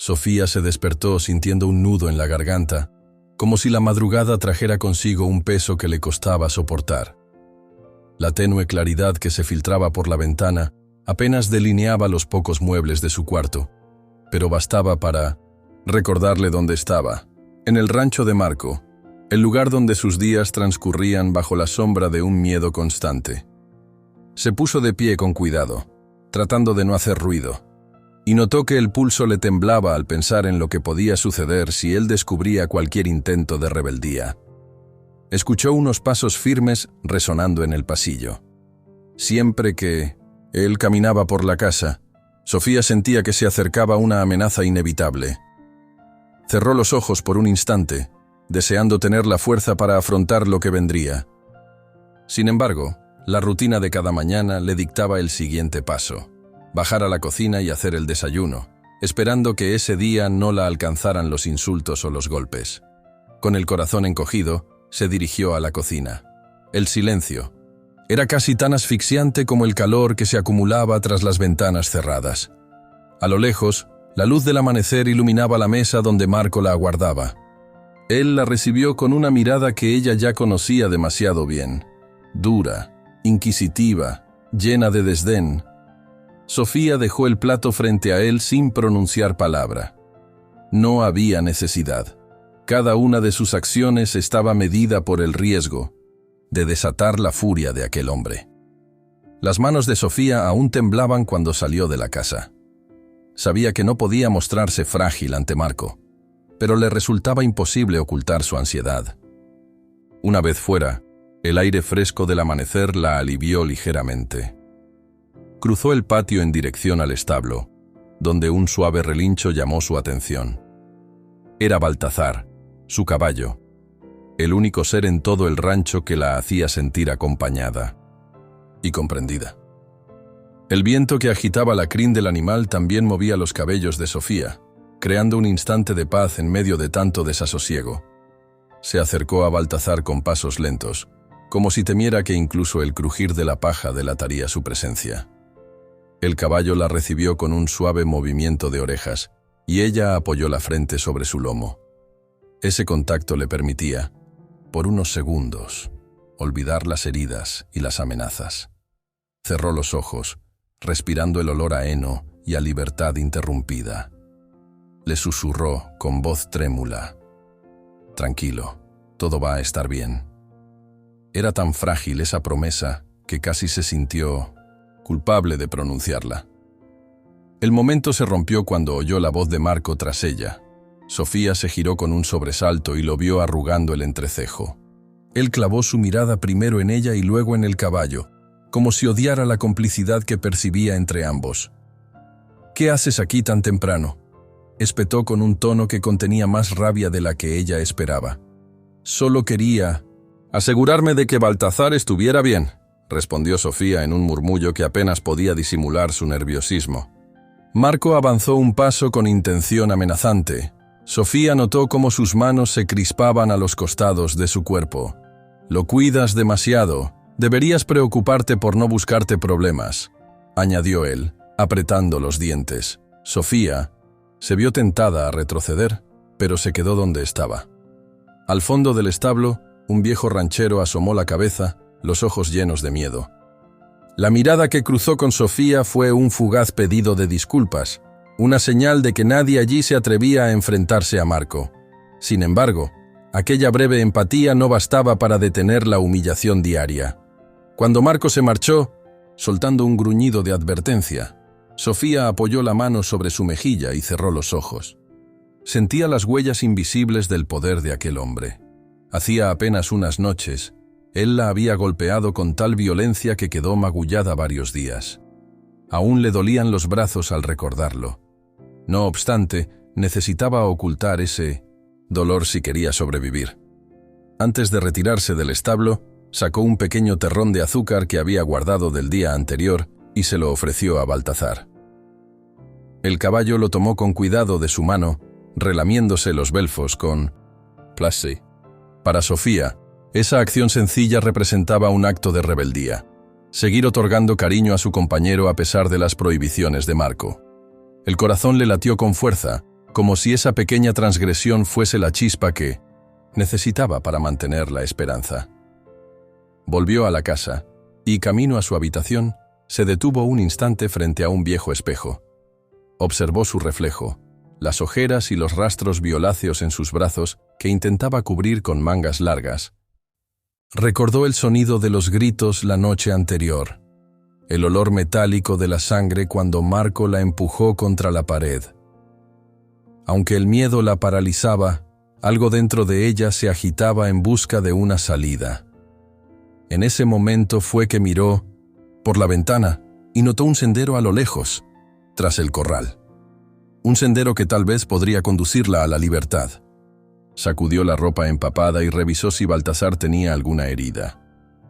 Sofía se despertó sintiendo un nudo en la garganta, como si la madrugada trajera consigo un peso que le costaba soportar. La tenue claridad que se filtraba por la ventana apenas delineaba los pocos muebles de su cuarto, pero bastaba para recordarle dónde estaba, en el rancho de Marco, el lugar donde sus días transcurrían bajo la sombra de un miedo constante. Se puso de pie con cuidado, tratando de no hacer ruido, y notó que el pulso le temblaba al pensar en lo que podía suceder si él descubría cualquier intento de rebeldía. Escuchó unos pasos firmes resonando en el pasillo. Siempre que él caminaba por la casa, Sofía sentía que se acercaba una amenaza inevitable. Cerró los ojos por un instante, deseando tener la fuerza para afrontar lo que vendría. Sin embargo, la rutina de cada mañana le dictaba el siguiente paso: bajar a la cocina y hacer el desayuno, esperando que ese día no la alcanzaran los insultos o los golpes. Con el corazón encogido, se dirigió a la cocina. El silencio era casi tan asfixiante como el calor que se acumulaba tras las ventanas cerradas. A lo lejos, la luz del amanecer iluminaba la mesa donde Marco la aguardaba. Él la recibió con una mirada que ella ya conocía demasiado bien. Dura, inquisitiva, llena de desdén. Sofía dejó el plato frente a él sin pronunciar palabra. No había necesidad. Cada una de sus acciones estaba medida por el riesgo de desatar la furia de aquel hombre. Las manos de Sofía aún temblaban cuando salió de la casa. Sabía que no podía mostrarse frágil ante Marco, pero le resultaba imposible ocultar su ansiedad. Una vez fuera, el aire fresco del amanecer la alivió ligeramente. Cruzó el patio en dirección al establo, donde un suave relincho llamó su atención. Era Baltazar, su caballo, el único ser en todo el rancho que la hacía sentir acompañada y comprendida. El viento que agitaba la crin del animal también movía los cabellos de Sofía, creando un instante de paz en medio de tanto desasosiego. Se acercó a Baltazar con pasos lentos, como si temiera que incluso el crujir de la paja delataría su presencia. El caballo la recibió con un suave movimiento de orejas, y ella apoyó la frente sobre su lomo. Ese contacto le permitía, por unos segundos, olvidar las heridas y las amenazas. Cerró los ojos, respirando el olor a heno y a libertad interrumpida. Le susurró con voz trémula: «Tranquilo, todo va a estar bien». Era tan frágil esa promesa que casi se sintió culpable de pronunciarla. El momento se rompió cuando oyó la voz de Marco tras ella. Sofía se giró con un sobresalto y lo vio arrugando el entrecejo. Él clavó su mirada primero en ella y luego en el caballo, como si odiara la complicidad que percibía entre ambos. «¿Qué haces aquí tan temprano?», espetó con un tono que contenía más rabia de la que ella esperaba. «Solo quería asegurarme de que Baltazar estuviera bien», respondió Sofía en un murmullo que apenas podía disimular su nerviosismo. Marco avanzó un paso con intención amenazante. Sofía notó cómo sus manos se crispaban a los costados de su cuerpo. «Lo cuidas demasiado. Deberías preocuparte por no buscarte problemas», añadió él, apretando los dientes. Sofía se vio tentada a retroceder, pero se quedó donde estaba. Al fondo del establo, un viejo ranchero asomó la cabeza, los ojos llenos de miedo. La mirada que cruzó con Sofía fue un fugaz pedido de disculpas, una señal de que nadie allí se atrevía a enfrentarse a Marco. Sin embargo, aquella breve empatía no bastaba para detener la humillación diaria. Cuando Marco se marchó, soltando un gruñido de advertencia, Sofía apoyó la mano sobre su mejilla y cerró los ojos. Sentía las huellas invisibles del poder de aquel hombre. Hacía apenas unas noches, él la había golpeado con tal violencia que quedó magullada varios días. Aún le dolían los brazos al recordarlo. No obstante, necesitaba ocultar ese dolor si quería sobrevivir. Antes de retirarse del establo, sacó un pequeño terrón de azúcar que había guardado del día anterior y se lo ofreció a Baltazar. El caballo lo tomó con cuidado de su mano, relamiéndose los belfos con placer. Para Sofía, esa acción sencilla representaba un acto de rebeldía. Seguir otorgando cariño a su compañero a pesar de las prohibiciones de Marco. El corazón le latió con fuerza, como si esa pequeña transgresión fuese la chispa que necesitaba para mantener la esperanza. Volvió a la casa y, camino a su habitación, se detuvo un instante frente a un viejo espejo. Observó su reflejo, las ojeras y los rastros violáceos en sus brazos que intentaba cubrir con mangas largas. Recordó el sonido de los gritos la noche anterior, el olor metálico de la sangre cuando Marco la empujó contra la pared. Aunque el miedo la paralizaba, algo dentro de ella se agitaba en busca de una salida. En ese momento fue que miró por la ventana y notó un sendero a lo lejos, tras el corral. Un sendero que tal vez podría conducirla a la libertad. Sacudió la ropa empapada y revisó si Baltasar tenía alguna herida.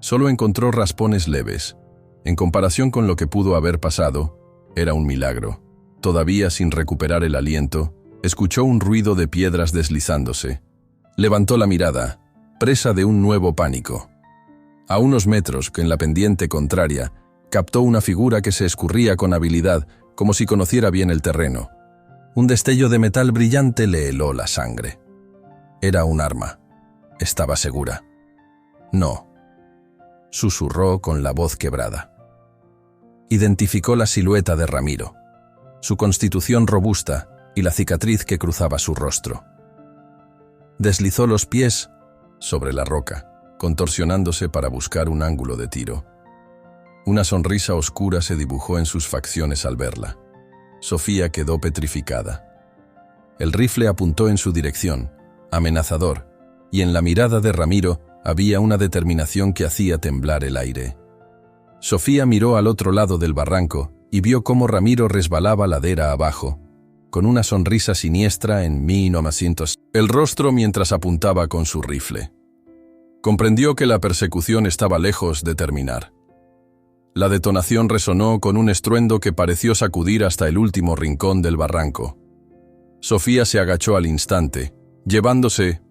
Solo encontró raspones leves. En comparación con lo que pudo haber pasado, era un milagro. Todavía sin recuperar el aliento, escuchó un ruido de piedras deslizándose. Levantó la mirada, presa de un nuevo pánico. A unos metros, en la pendiente contraria, captó una figura que se escurría con habilidad, como si conociera bien el terreno. Un destello de metal brillante le heló la sangre. Era un arma. Estaba segura. No, susurró con la voz quebrada. Identificó la silueta de Ramiro, su constitución robusta y la cicatriz que cruzaba su rostro. Deslizó los pies sobre la roca, contorsionándose para buscar un ángulo de tiro. Una sonrisa oscura se dibujó en sus facciones al verla. Sofía quedó petrificada. El rifle apuntó en su dirección, amenazador, y en la mirada de Ramiro había una determinación que hacía temblar el aire. Sofía miró al otro lado del barranco y vio cómo Ramiro resbalaba ladera abajo, con una sonrisa siniestra en 1900, el rostro mientras apuntaba con su rifle. Comprendió que la persecución estaba lejos de terminar. La detonación resonó con un estruendo que pareció sacudir hasta el último rincón del barranco. Sofía se agachó al instante, llevándose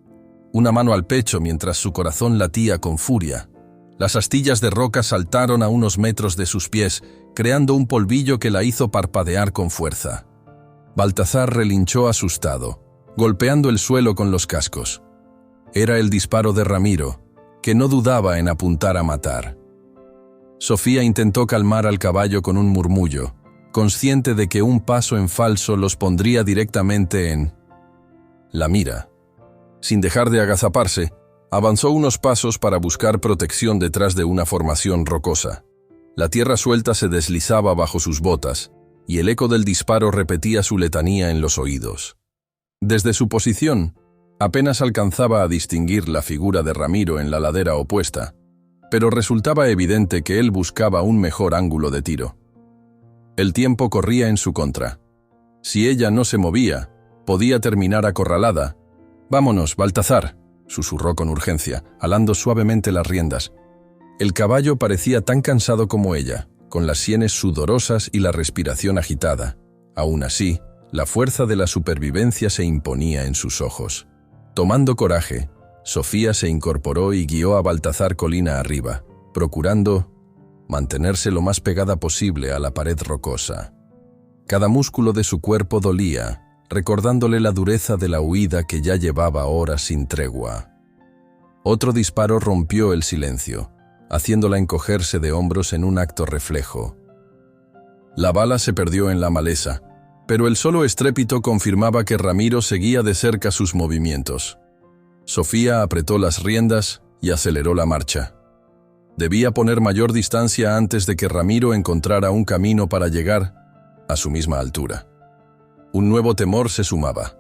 una mano al pecho mientras su corazón latía con furia. Las astillas de roca saltaron a unos metros de sus pies, creando un polvillo que la hizo parpadear con fuerza. Baltasar relinchó asustado, golpeando el suelo con los cascos. Era el disparo de Ramiro, que no dudaba en apuntar a matar. Sofía intentó calmar al caballo con un murmullo, consciente de que un paso en falso los pondría directamente en la mira. Sin dejar de agazaparse, avanzó unos pasos para buscar protección detrás de una formación rocosa. La tierra suelta se deslizaba bajo sus botas, y el eco del disparo repetía su letanía en los oídos. Desde su posición, apenas alcanzaba a distinguir la figura de Ramiro en la ladera opuesta, pero resultaba evidente que él buscaba un mejor ángulo de tiro. El tiempo corría en su contra. Si ella no se movía, podía terminar acorralada. «Vámonos, Baltasar», susurró con urgencia, alando suavemente las riendas. El caballo parecía tan cansado como ella, con las sienes sudorosas y la respiración agitada. Aún así, la fuerza de la supervivencia se imponía en sus ojos. Tomando coraje, Sofía se incorporó y guió a Baltasar colina arriba, procurando mantenerse lo más pegada posible a la pared rocosa. Cada músculo de su cuerpo dolía, recordándole la dureza de la huida que ya llevaba horas sin tregua. Otro disparo rompió el silencio, haciéndola encogerse de hombros en un acto reflejo. La bala se perdió en la maleza, pero el solo estrépito confirmaba que Ramiro seguía de cerca sus movimientos. Sofía apretó las riendas y aceleró la marcha. Debía poner mayor distancia antes de que Ramiro encontrara un camino para llegar a su misma altura. Un nuevo temor se sumaba.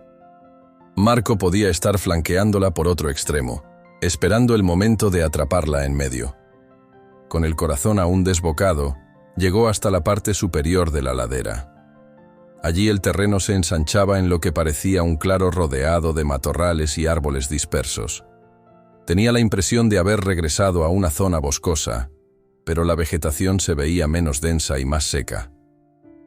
Marco podía estar flanqueándola por otro extremo, esperando el momento de atraparla en medio. Con el corazón aún desbocado, llegó hasta la parte superior de la ladera. Allí el terreno se ensanchaba en lo que parecía un claro rodeado de matorrales y árboles dispersos. Tenía la impresión de haber regresado a una zona boscosa, pero la vegetación se veía menos densa y más seca.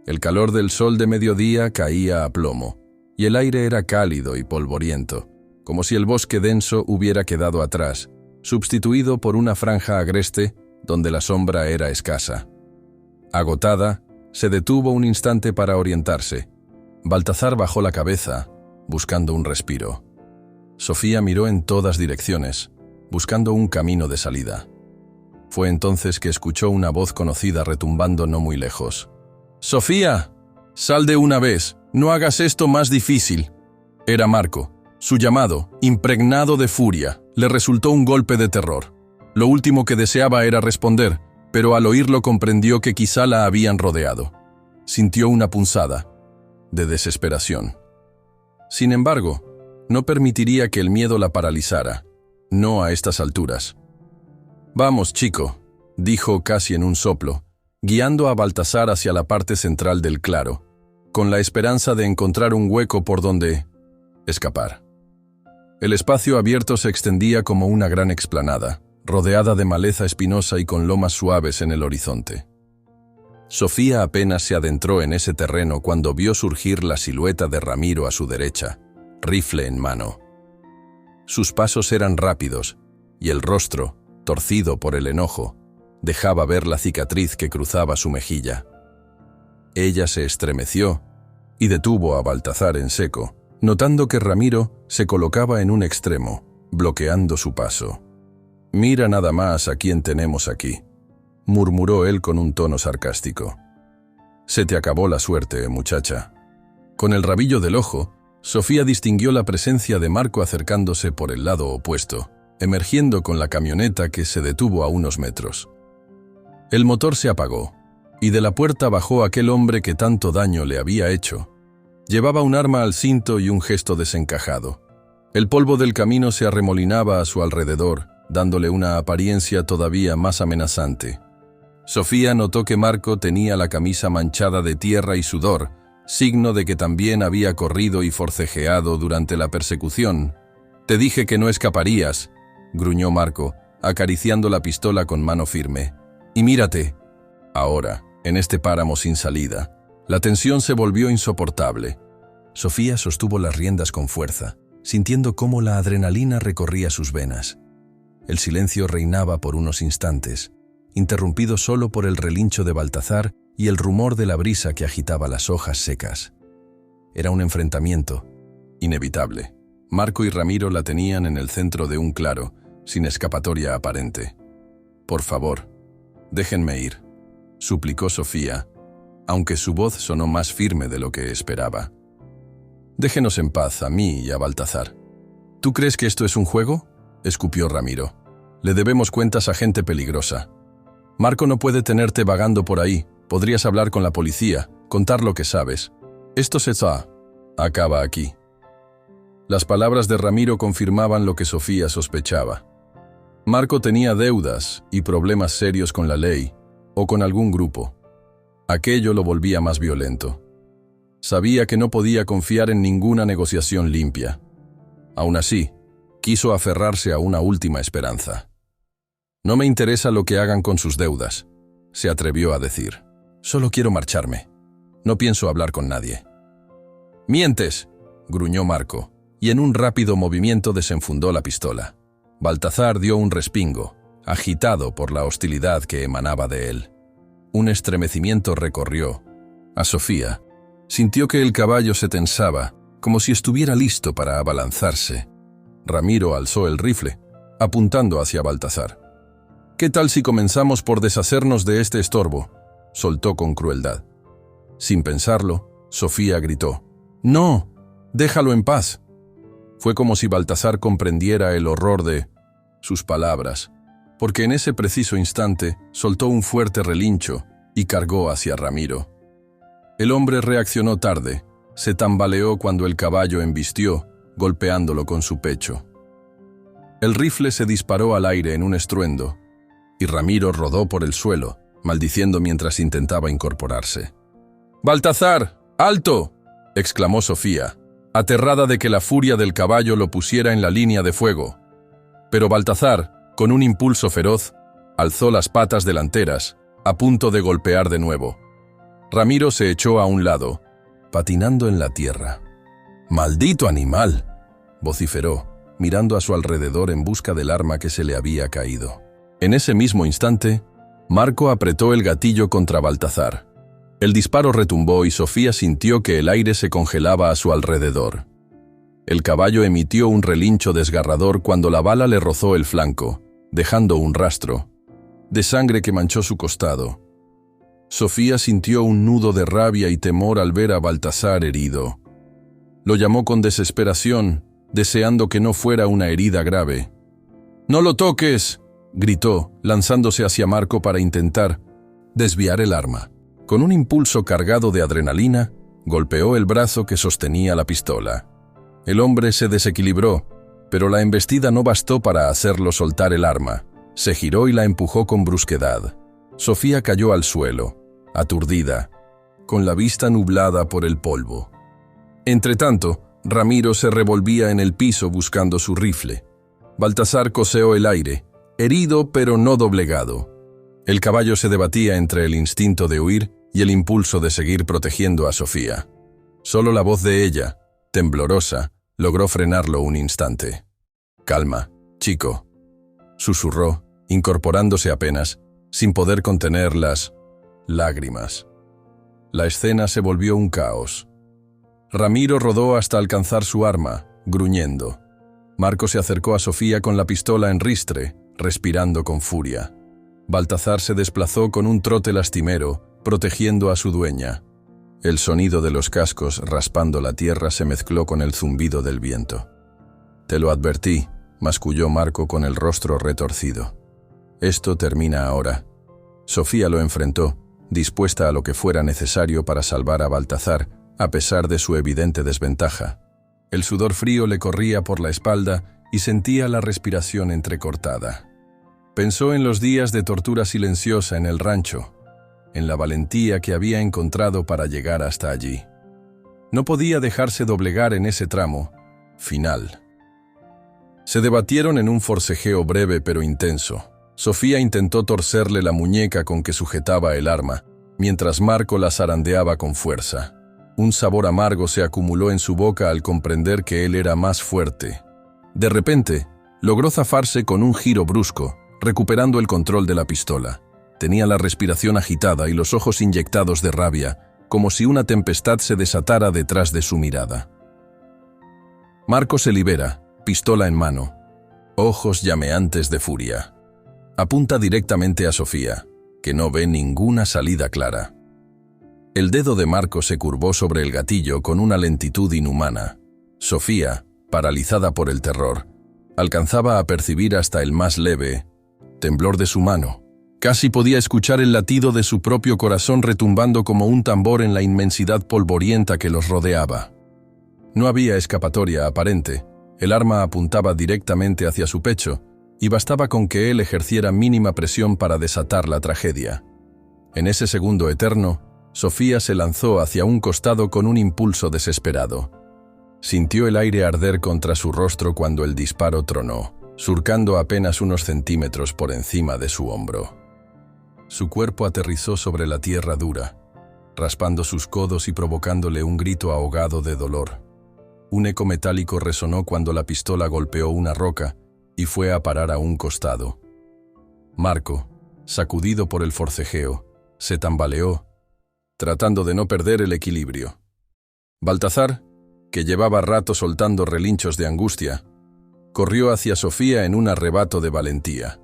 El calor del sol de mediodía caía a plomo, y el aire era cálido y polvoriento, como si el bosque denso hubiera quedado atrás, sustituido por una franja agreste donde la sombra era escasa. Agotada, se detuvo un instante para orientarse. Baltasar bajó la cabeza buscando un respiro. Sofía miró en todas direcciones, buscando un camino de salida. Fue entonces que escuchó una voz conocida retumbando no muy lejos. «¡Sofía! ¡Sal de una vez! ¡No hagas esto más difícil!». Era Marco. Su llamado, impregnado de furia, le resultó un golpe de terror. Lo último que deseaba era responder, pero al oírlo comprendió que quizá la habían rodeado. Sintió una punzada de desesperación. Sin embargo, no permitiría que el miedo la paralizara, no a estas alturas. «Vamos, chico», dijo casi en un soplo, guiando a Baltasar hacia la parte central del claro, con la esperanza de encontrar un hueco por donde escapar. El espacio abierto se extendía como una gran explanada, rodeada de maleza espinosa y con lomas suaves en el horizonte. Sofía apenas se adentró en ese terreno cuando vio surgir la silueta de Ramiro a su derecha, rifle en mano. Sus pasos eran rápidos, y el rostro, torcido por el enojo, dejaba ver la cicatriz que cruzaba su mejilla. Ella se estremeció y detuvo a Baltasar en seco, notando que Ramiro se colocaba en un extremo, bloqueando su paso. «Mira nada más a quién tenemos aquí», murmuró él con un tono sarcástico. «Se te acabó la suerte, muchacha». Con el rabillo del ojo, Sofía distinguió la presencia de Marco acercándose por el lado opuesto, emergiendo con la camioneta que se detuvo a unos metros. El motor se apagó, y de la puerta bajó aquel hombre que tanto daño le había hecho. Llevaba un arma al cinto y un gesto desencajado. El polvo del camino se arremolinaba a su alrededor, dándole una apariencia todavía más amenazante. Sofía notó que Marco tenía la camisa manchada de tierra y sudor, signo de que también había corrido y forcejeado durante la persecución. «Te dije que no escaparías», gruñó Marco, acariciando la pistola con mano firme. «Y mírate». Ahora, en este páramo sin salida, la tensión se volvió insoportable. Sofía sostuvo las riendas con fuerza, sintiendo cómo la adrenalina recorría sus venas. El silencio reinaba por unos instantes, interrumpido solo por el relincho de Baltasar y el rumor de la brisa que agitaba las hojas secas. Era un enfrentamiento inevitable. Marco y Ramiro la tenían en el centro de un claro, sin escapatoria aparente. «Por favor, déjenme ir», suplicó Sofía, aunque su voz sonó más firme de lo que esperaba. «Déjenos en paz a mí y a Baltasar». «¿Tú crees que esto es un juego?», escupió Ramiro. «Le debemos cuentas a gente peligrosa. Marco no puede tenerte vagando por ahí. Podrías hablar con la policía, contar lo que sabes. Esto se acaba aquí». Las palabras de Ramiro confirmaban lo que Sofía sospechaba. Marco tenía deudas y problemas serios con la ley o con algún grupo. Aquello lo volvía más violento. Sabía que no podía confiar en ninguna negociación limpia. Aún así, quiso aferrarse a una última esperanza. «No me interesa lo que hagan con sus deudas», se atrevió a decir. «Solo quiero marcharme. No pienso hablar con nadie». «¡Mientes!», gruñó Marco, y en un rápido movimiento desenfundó la pistola. Baltasar dio un respingo, agitado por la hostilidad que emanaba de él. Un estremecimiento recorrió a Sofía. Sintió que el caballo se tensaba, como si estuviera listo para abalanzarse. Ramiro alzó el rifle, apuntando hacia Baltasar. «¿Qué tal si comenzamos por deshacernos de este estorbo?», soltó con crueldad. Sin pensarlo, Sofía gritó: «¡No! ¡Déjalo en paz!». Fue como si Baltasar comprendiera el horror de sus palabras, porque en ese preciso instante soltó un fuerte relincho y cargó hacia Ramiro. El hombre reaccionó tarde, se tambaleó cuando el caballo embistió, golpeándolo con su pecho. El rifle se disparó al aire en un estruendo, y Ramiro rodó por el suelo, maldiciendo mientras intentaba incorporarse. «¡Baltasar! ¡Alto!», exclamó Sofía, aterrada de que la furia del caballo lo pusiera en la línea de fuego. Pero Baltasar, con un impulso feroz, alzó las patas delanteras, a punto de golpear de nuevo. Ramiro se echó a un lado, patinando en la tierra. «¡Maldito animal!», vociferó, mirando a su alrededor en busca del arma que se le había caído. En ese mismo instante, Marco apretó el gatillo contra Baltasar. El disparo retumbó y Sofía sintió que el aire se congelaba a su alrededor. El caballo emitió un relincho desgarrador cuando la bala le rozó el flanco, dejando un rastro de sangre que manchó su costado. Sofía sintió un nudo de rabia y temor al ver a Baltasar herido. Lo llamó con desesperación, deseando que no fuera una herida grave. «¡No lo toques!», gritó, lanzándose hacia Marco para intentar desviar el arma. Con un impulso cargado de adrenalina, golpeó el brazo que sostenía la pistola. El hombre se desequilibró, pero la embestida no bastó para hacerlo soltar el arma. Se giró y la empujó con brusquedad. Sofía cayó al suelo, aturdida, con la vista nublada por el polvo. Entretanto, Ramiro se revolvía en el piso buscando su rifle. Baltasar coseó el aire, herido pero no doblegado. El caballo se debatía entre el instinto de huir y el impulso de seguir protegiendo a Sofía. Solo la voz de ella, temblorosa, logró frenarlo un instante. «Calma, chico», susurró, incorporándose apenas, sin poder contener las lágrimas. La escena se volvió un caos. Ramiro rodó hasta alcanzar su arma, gruñendo. Marco se acercó a Sofía con la pistola en ristre, respirando con furia. Baltasar se desplazó con un trote lastimero, protegiendo a su dueña. El sonido de los cascos raspando la tierra se mezcló con el zumbido del viento. «Te lo advertí», masculló Marco con el rostro retorcido. «Esto termina ahora». Sofía lo enfrentó, dispuesta a lo que fuera necesario para salvar a Baltasar, a pesar de su evidente desventaja. El sudor frío le corría por la espalda y sentía la respiración entrecortada. Pensó en los días de tortura silenciosa en el rancho, en la valentía que había encontrado para llegar hasta allí. No podía dejarse doblegar en ese tramo final. Se debatieron en un forcejeo breve pero intenso. Sofía intentó torcerle la muñeca con que sujetaba el arma, mientras Marco la zarandeaba con fuerza. Un sabor amargo se acumuló en su boca al comprender que él era más fuerte. De repente, logró zafarse con un giro brusco, recuperando el control de la pistola. Tenía la respiración agitada y los ojos inyectados de rabia, como si una tempestad se desatara detrás de su mirada. Marco se libera, pistola en mano, ojos llameantes de furia. Apunta directamente a Sofía, que no ve ninguna salida clara. El dedo de Marco se curvó sobre el gatillo con una lentitud inhumana. Sofía, paralizada por el terror, alcanzaba a percibir hasta el más leve temblor de su mano. Casi podía escuchar el latido de su propio corazón retumbando como un tambor en la inmensidad polvorienta que los rodeaba. No había escapatoria aparente. El arma apuntaba directamente hacia su pecho, y bastaba con que él ejerciera mínima presión para desatar la tragedia. En ese segundo eterno, Sofía se lanzó hacia un costado con un impulso desesperado. Sintió el aire arder contra su rostro cuando el disparo tronó, surcando apenas unos centímetros por encima de su hombro. Su cuerpo aterrizó sobre la tierra dura, raspando sus codos y provocándole un grito ahogado de dolor. Un eco metálico resonó cuando la pistola golpeó una roca y fue a parar a un costado. Marco, sacudido por el forcejeo, se tambaleó, tratando de no perder el equilibrio. Baltasar, que llevaba rato soltando relinchos de angustia, corrió hacia Sofía en un arrebato de valentía.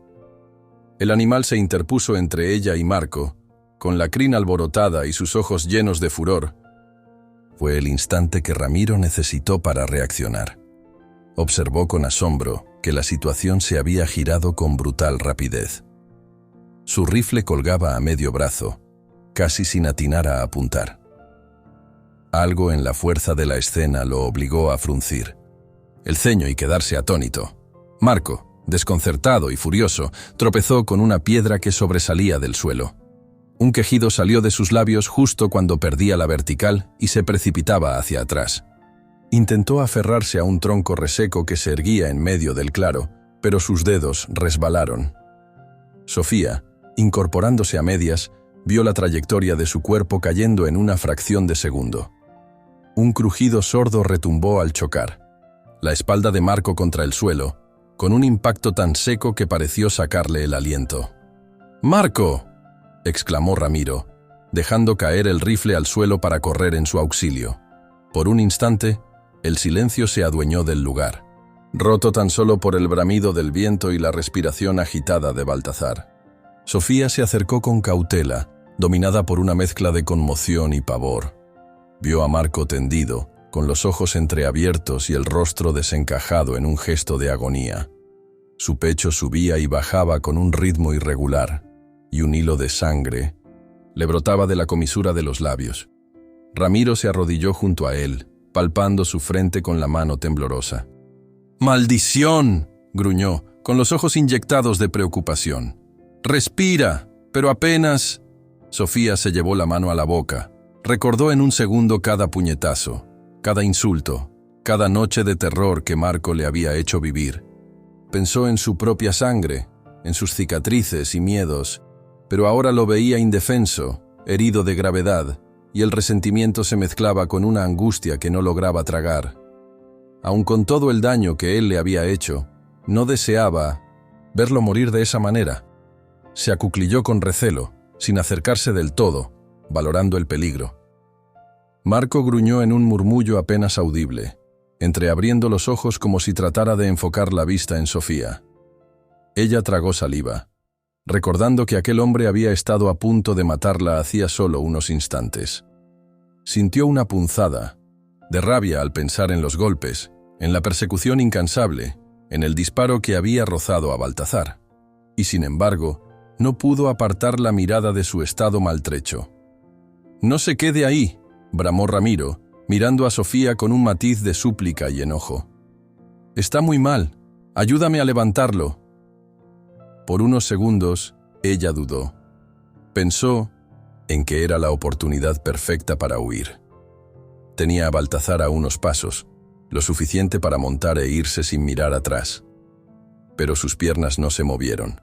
El animal se interpuso entre ella y Marco, con la crin alborotada y sus ojos llenos de furor. Fue el instante que Ramiro necesitó para reaccionar. Observó con asombro que la situación se había girado con brutal rapidez. Su rifle colgaba a medio brazo, casi sin atinar a apuntar. Algo en la fuerza de la escena lo obligó a fruncir el ceño y quedarse atónito. Marco, desconcertado y furioso, tropezó con una piedra que sobresalía del suelo. Un quejido salió de sus labios justo cuando perdía la vertical y se precipitaba hacia atrás. Intentó aferrarse a un tronco reseco que se erguía en medio del claro, pero sus dedos resbalaron. Sofía, incorporándose a medias, vio la trayectoria de su cuerpo cayendo en una fracción de segundo. Un crujido sordo retumbó al chocar. La espalda de Marco contra el suelo, con un impacto tan seco que pareció sacarle el aliento. «¡Marco!», exclamó Ramiro, dejando caer el rifle al suelo para correr en su auxilio. Por un instante, El silencio se adueñó del lugar, roto tan solo por el bramido del viento y la respiración agitada de Baltazar. Sofía se acercó con cautela, dominada por una mezcla de conmoción y pavor. Vio a Marco tendido, con los ojos entreabiertos y el rostro desencajado en un gesto de agonía. Su pecho subía y bajaba con un ritmo irregular, y un hilo de sangre le brotaba de la comisura de los labios. Ramiro se arrodilló junto a él, palpando su frente con la mano temblorosa. «¡Maldición!», gruñó, con los ojos inyectados de preocupación. «¡Respira!», pero apenas... Sofía se llevó la mano a la boca. Recordó en un segundo cada puñetazo, cada insulto, cada noche de terror que Marco le había hecho vivir. Pensó en su propia sangre, en sus cicatrices y miedos, pero ahora lo veía indefenso, herido de gravedad, y el resentimiento se mezclaba con una angustia que no lograba tragar. Aun con todo el daño que él le había hecho, no deseaba verlo morir de esa manera. Se acuclilló con recelo, sin acercarse del todo, valorando el peligro. Marco gruñó en un murmullo apenas audible, entreabriendo los ojos como si tratara de enfocar la vista en Sofía. Ella tragó saliva, recordando que aquel hombre había estado a punto de matarla hacía solo unos instantes. Sintió una punzada, de rabia al pensar en los golpes, en la persecución incansable, en el disparo que había rozado a Baltazar. Y sin embargo, no pudo apartar la mirada de su estado maltrecho. «No se quede ahí», bramó Ramiro, mirando a Sofía con un matiz de súplica y enojo. «Está muy mal. Ayúdame a levantarlo». Por unos segundos, ella dudó. Pensó en que era la oportunidad perfecta para huir. Tenía a Baltazar a unos pasos, lo suficiente para montar e irse sin mirar atrás. Pero sus piernas no se movieron.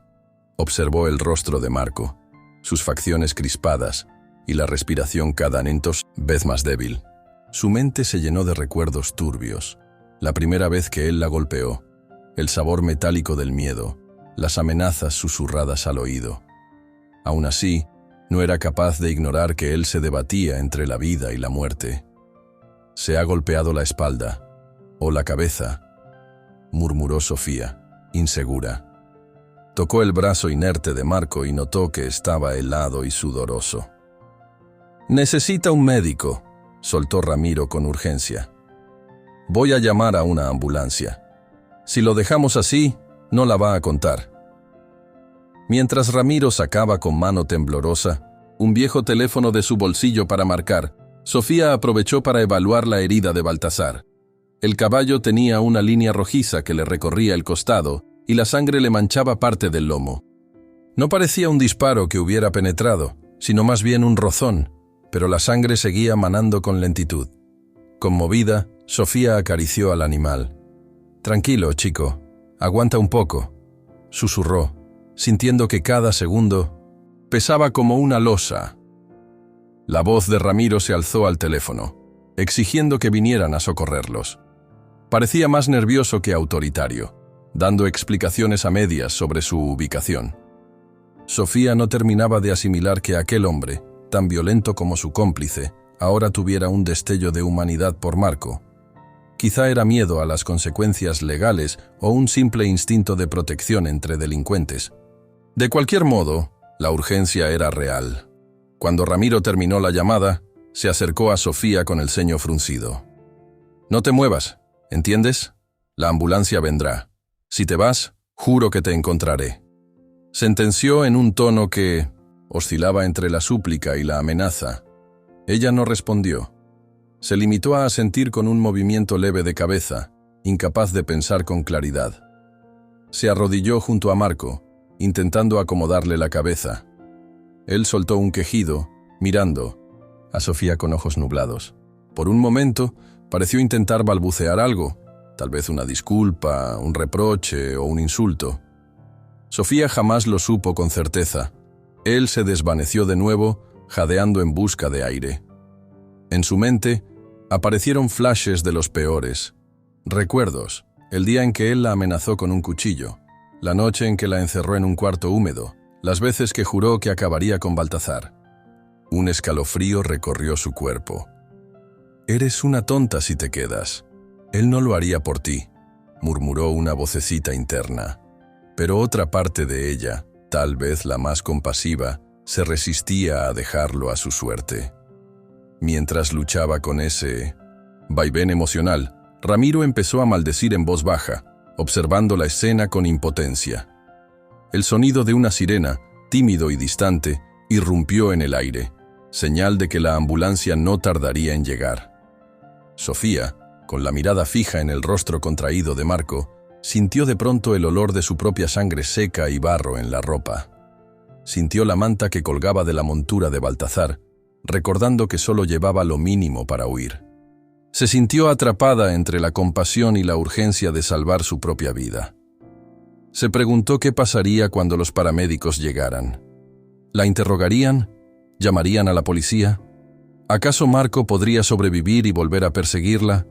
Observó el rostro de Marco, sus facciones crispadas y la respiración cada vez más débil. Su mente se llenó de recuerdos turbios. La primera vez que él la golpeó, el sabor metálico del miedo, las amenazas susurradas al oído. Aún así, no era capaz de ignorar que él se debatía entre la vida y la muerte. «Se ha golpeado la espalda, o la cabeza», murmuró Sofía, insegura. Tocó el brazo inerte de Marco y notó que estaba helado y sudoroso. «Necesita un médico», soltó Ramiro con urgencia. «Voy a llamar a una ambulancia. Si lo dejamos así, no la va a contar». Mientras Ramiro sacaba con mano temblorosa un viejo teléfono de su bolsillo para marcar, Sofía aprovechó para evaluar la herida de Baltazar. El caballo tenía una línea rojiza que le recorría el costado y la sangre le manchaba parte del lomo. No parecía un disparo que hubiera penetrado, sino más bien un rozón, pero la sangre seguía manando con lentitud. Conmovida, Sofía acarició al animal. «Tranquilo, chico, aguanta un poco», susurró, sintiendo que cada segundo pesaba como una losa. La voz de Ramiro se alzó al teléfono, exigiendo que vinieran a socorrerlos. Parecía más nervioso que autoritario, dando explicaciones a medias sobre su ubicación. Sofía no terminaba de asimilar que aquel hombre, tan violento como su cómplice, ahora tuviera un destello de humanidad por Marco. Quizá era miedo a las consecuencias legales o un simple instinto de protección entre delincuentes. De cualquier modo, la urgencia era real. Cuando Ramiro terminó la llamada, se acercó a Sofía con el ceño fruncido. «No te muevas, ¿entiendes? La ambulancia vendrá. Si te vas, juro que te encontraré», sentenció en un tono que oscilaba entre la súplica y la amenaza. Ella no respondió. Se limitó a asentir con un movimiento leve de cabeza, incapaz de pensar con claridad. Se arrodilló junto a Marco, intentando acomodarle la cabeza. Él soltó un quejido, mirando a Sofía con ojos nublados. Por un momento, pareció intentar balbucear algo, tal vez una disculpa, un reproche o un insulto. Sofía jamás lo supo con certeza. Él se desvaneció de nuevo, jadeando en busca de aire. En su mente aparecieron flashes de los peores. Recuerdos, el día en que él la amenazó con un cuchillo, la noche en que la encerró en un cuarto húmedo, las veces que juró que acabaría con Baltazar. Un escalofrío recorrió su cuerpo. «Eres una tonta si te quedas», Él no lo haría por ti, murmuró una vocecita interna. Pero otra parte de ella, tal vez la más compasiva, se resistía a dejarlo a su suerte. Mientras luchaba con ese vaivén emocional, Ramiro empezó a maldecir en voz baja, observando la escena con impotencia. El sonido de una sirena, tímido y distante, irrumpió en el aire, señal de que la ambulancia no tardaría en llegar. Sofía, con la mirada fija en el rostro contraído de Marco, sintió de pronto el olor de su propia sangre seca y barro en la ropa. Sintió la manta que colgaba de la montura de Baltazar, recordando que solo llevaba lo mínimo para huir. Se sintió atrapada entre la compasión y la urgencia de salvar su propia vida. Se preguntó qué pasaría cuando los paramédicos llegaran. ¿La interrogarían? ¿Llamarían a la policía? ¿Acaso Marco podría sobrevivir y volver a perseguirla?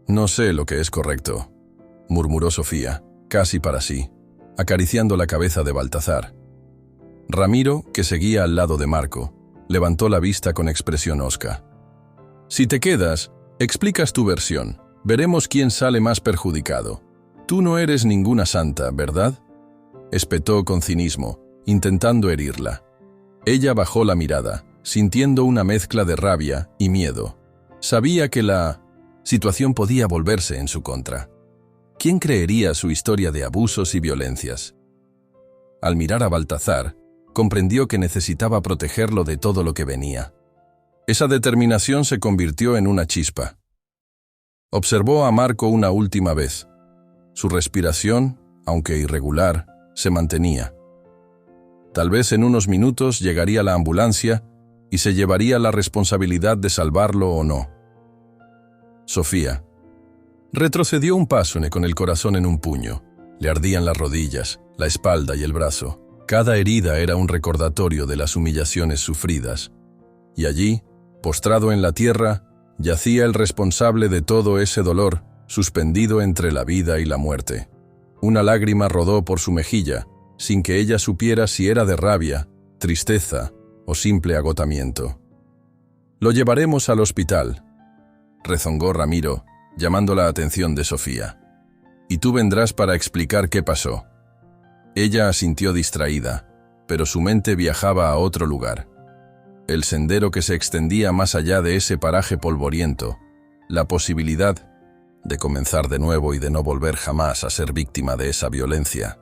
No sé lo que es correcto, murmuró Sofía, casi para sí, acariciando la cabeza de Baltazar. Ramiro, que seguía al lado de Marco, levantó la vista con expresión hosca. Si te quedas, explicas tu versión. Veremos quién sale más perjudicado. Tú no eres ninguna santa, ¿verdad? Espetó con cinismo, intentando herirla. Ella bajó la mirada, sintiendo una mezcla de rabia y miedo. Sabía que la situación podía volverse en su contra. ¿Quién creería su historia de abusos y violencias? Al mirar a Baltazar, comprendió que necesitaba protegerlo de todo lo que venía. Esa determinación se convirtió en una chispa. Observó a Marco una última vez. Su respiración, aunque irregular, se mantenía. Tal vez en unos minutos llegaría la ambulancia y se llevaría la responsabilidad de salvarlo o no. Sofía retrocedió un paso con el corazón en un puño. Le ardían las rodillas, la espalda y el brazo. Cada herida era un recordatorio de las humillaciones sufridas. Y allí, postrado en la tierra, yacía el responsable de todo ese dolor, suspendido entre la vida y la muerte. Una lágrima rodó por su mejilla, sin que ella supiera si era de rabia, tristeza o simple agotamiento. «Lo llevaremos al hospital», rezongó Ramiro, llamando la atención de Sofía. «Y tú vendrás para explicar qué pasó». Ella asintió distraída, pero su mente viajaba a otro lugar. El sendero que se extendía más allá de ese paraje polvoriento, la posibilidad de comenzar de nuevo y de no volver jamás a ser víctima de esa violencia.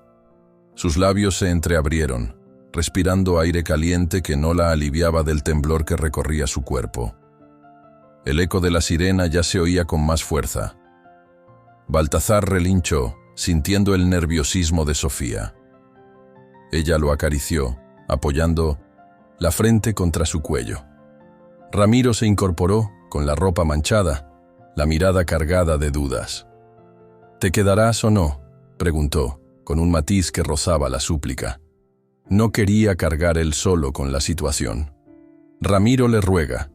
Sus labios se entreabrieron, respirando aire caliente que no la aliviaba del temblor que recorría su cuerpo. El eco de la sirena ya se oía con más fuerza. Baltazar relinchó, sintiendo el nerviosismo de Sofía. Ella lo acarició, apoyando la frente contra su cuello. Ramiro se incorporó, con la ropa manchada, la mirada cargada de dudas. «¿Te quedarás o no?», preguntó, con un matiz que rozaba la súplica. No quería cargar él solo con la situación. Ramiro le ruega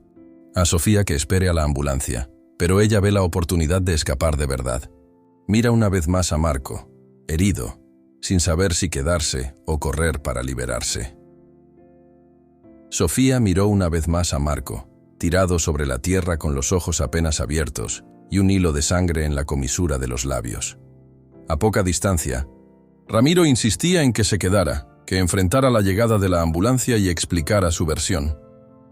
a Sofía que espere a la ambulancia, pero ella ve la oportunidad de escapar de verdad. Mira una vez más a Marco, herido, sin saber si quedarse o correr para liberarse. Sofía miró una vez más a Marco, tirado sobre la tierra con los ojos apenas abiertos y un hilo de sangre en la comisura de los labios. A poca distancia, Ramiro insistía en que se quedara, que enfrentara la llegada de la ambulancia y explicara su versión.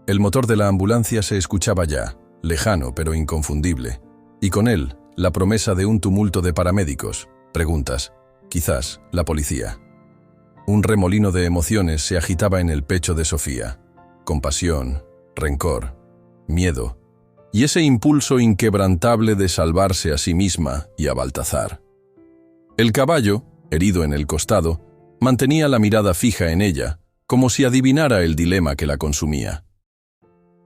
El motor de la ambulancia se escuchaba ya, lejano pero inconfundible, y con él la promesa de un tumulto de paramédicos, preguntas, quizás la policía. Un remolino de emociones se agitaba en el pecho de Sofía. Compasión, rencor, miedo, y ese impulso inquebrantable de salvarse a sí misma y a Baltazar. El caballo, herido en el costado, mantenía la mirada fija en ella, como si adivinara el dilema que la consumía.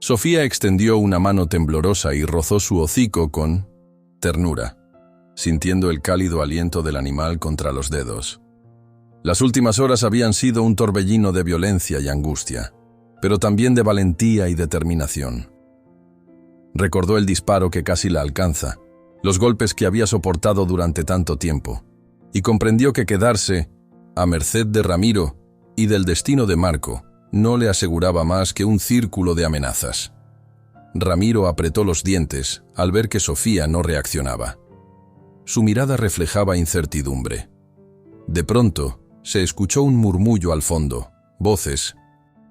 Sofía extendió una mano temblorosa y rozó su hocico con ternura, sintiendo el cálido aliento del animal contra los dedos. Las últimas horas habían sido un torbellino de violencia y angustia, pero también de valentía y determinación. Recordó el disparo que casi la alcanza, los golpes que había soportado durante tanto tiempo, y comprendió que quedarse a merced de Ramiro y del destino de Marco no le aseguraba más que un círculo de amenazas. Ramiro apretó los dientes al ver que Sofía no reaccionaba. Su mirada reflejaba incertidumbre. De pronto, se escuchó un murmullo al fondo, voces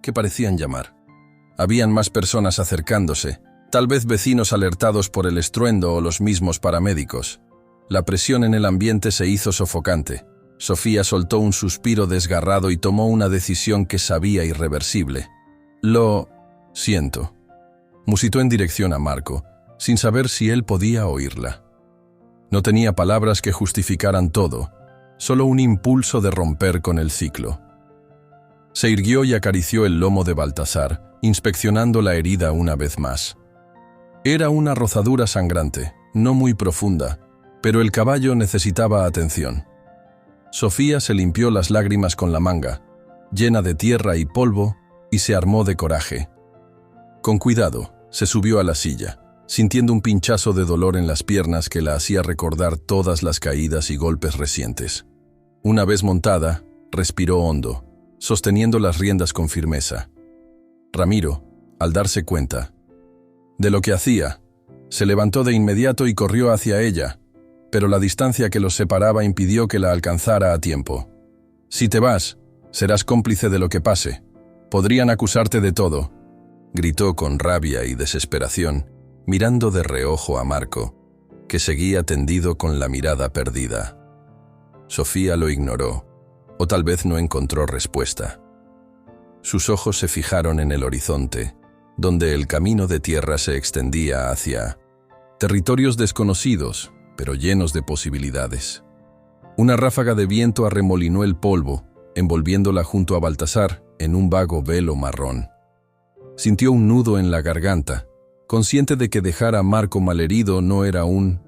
que parecían llamar. Habían más personas acercándose, tal vez vecinos alertados por el estruendo o los mismos paramédicos. La presión en el ambiente se hizo sofocante. Sofía soltó un suspiro desgarrado y tomó una decisión que sabía irreversible. Lo siento, musitó en dirección a Marco, sin saber si él podía oírla. No tenía palabras que justificaran todo, solo un impulso de romper con el ciclo. Se irguió y acarició el lomo de Baltasar, inspeccionando la herida una vez más. Era una rozadura sangrante, no muy profunda, pero el caballo necesitaba atención. Sofía se limpió las lágrimas con la manga, llena de tierra y polvo, y se armó de coraje. Con cuidado, se subió a la silla, sintiendo un pinchazo de dolor en las piernas que la hacía recordar todas las caídas y golpes recientes. Una vez montada, respiró hondo, sosteniendo las riendas con firmeza. Ramiro, al darse cuenta de lo que hacía, se levantó de inmediato y corrió hacia ella, pero la distancia que los separaba impidió que la alcanzara a tiempo. «Si te vas, serás cómplice de lo que pase. Podrían acusarte de todo», gritó con rabia y desesperación, mirando de reojo a Marco, que seguía tendido con la mirada perdida. Sofía lo ignoró, o tal vez no encontró respuesta. Sus ojos se fijaron en el horizonte, donde el camino de tierra se extendía hacia territorios desconocidos, pero llenos de posibilidades. Una ráfaga de viento arremolinó el polvo, envolviéndola junto a Baltasar en un vago velo marrón. Sintió un nudo en la garganta, consciente de que dejar a Marco malherido no era un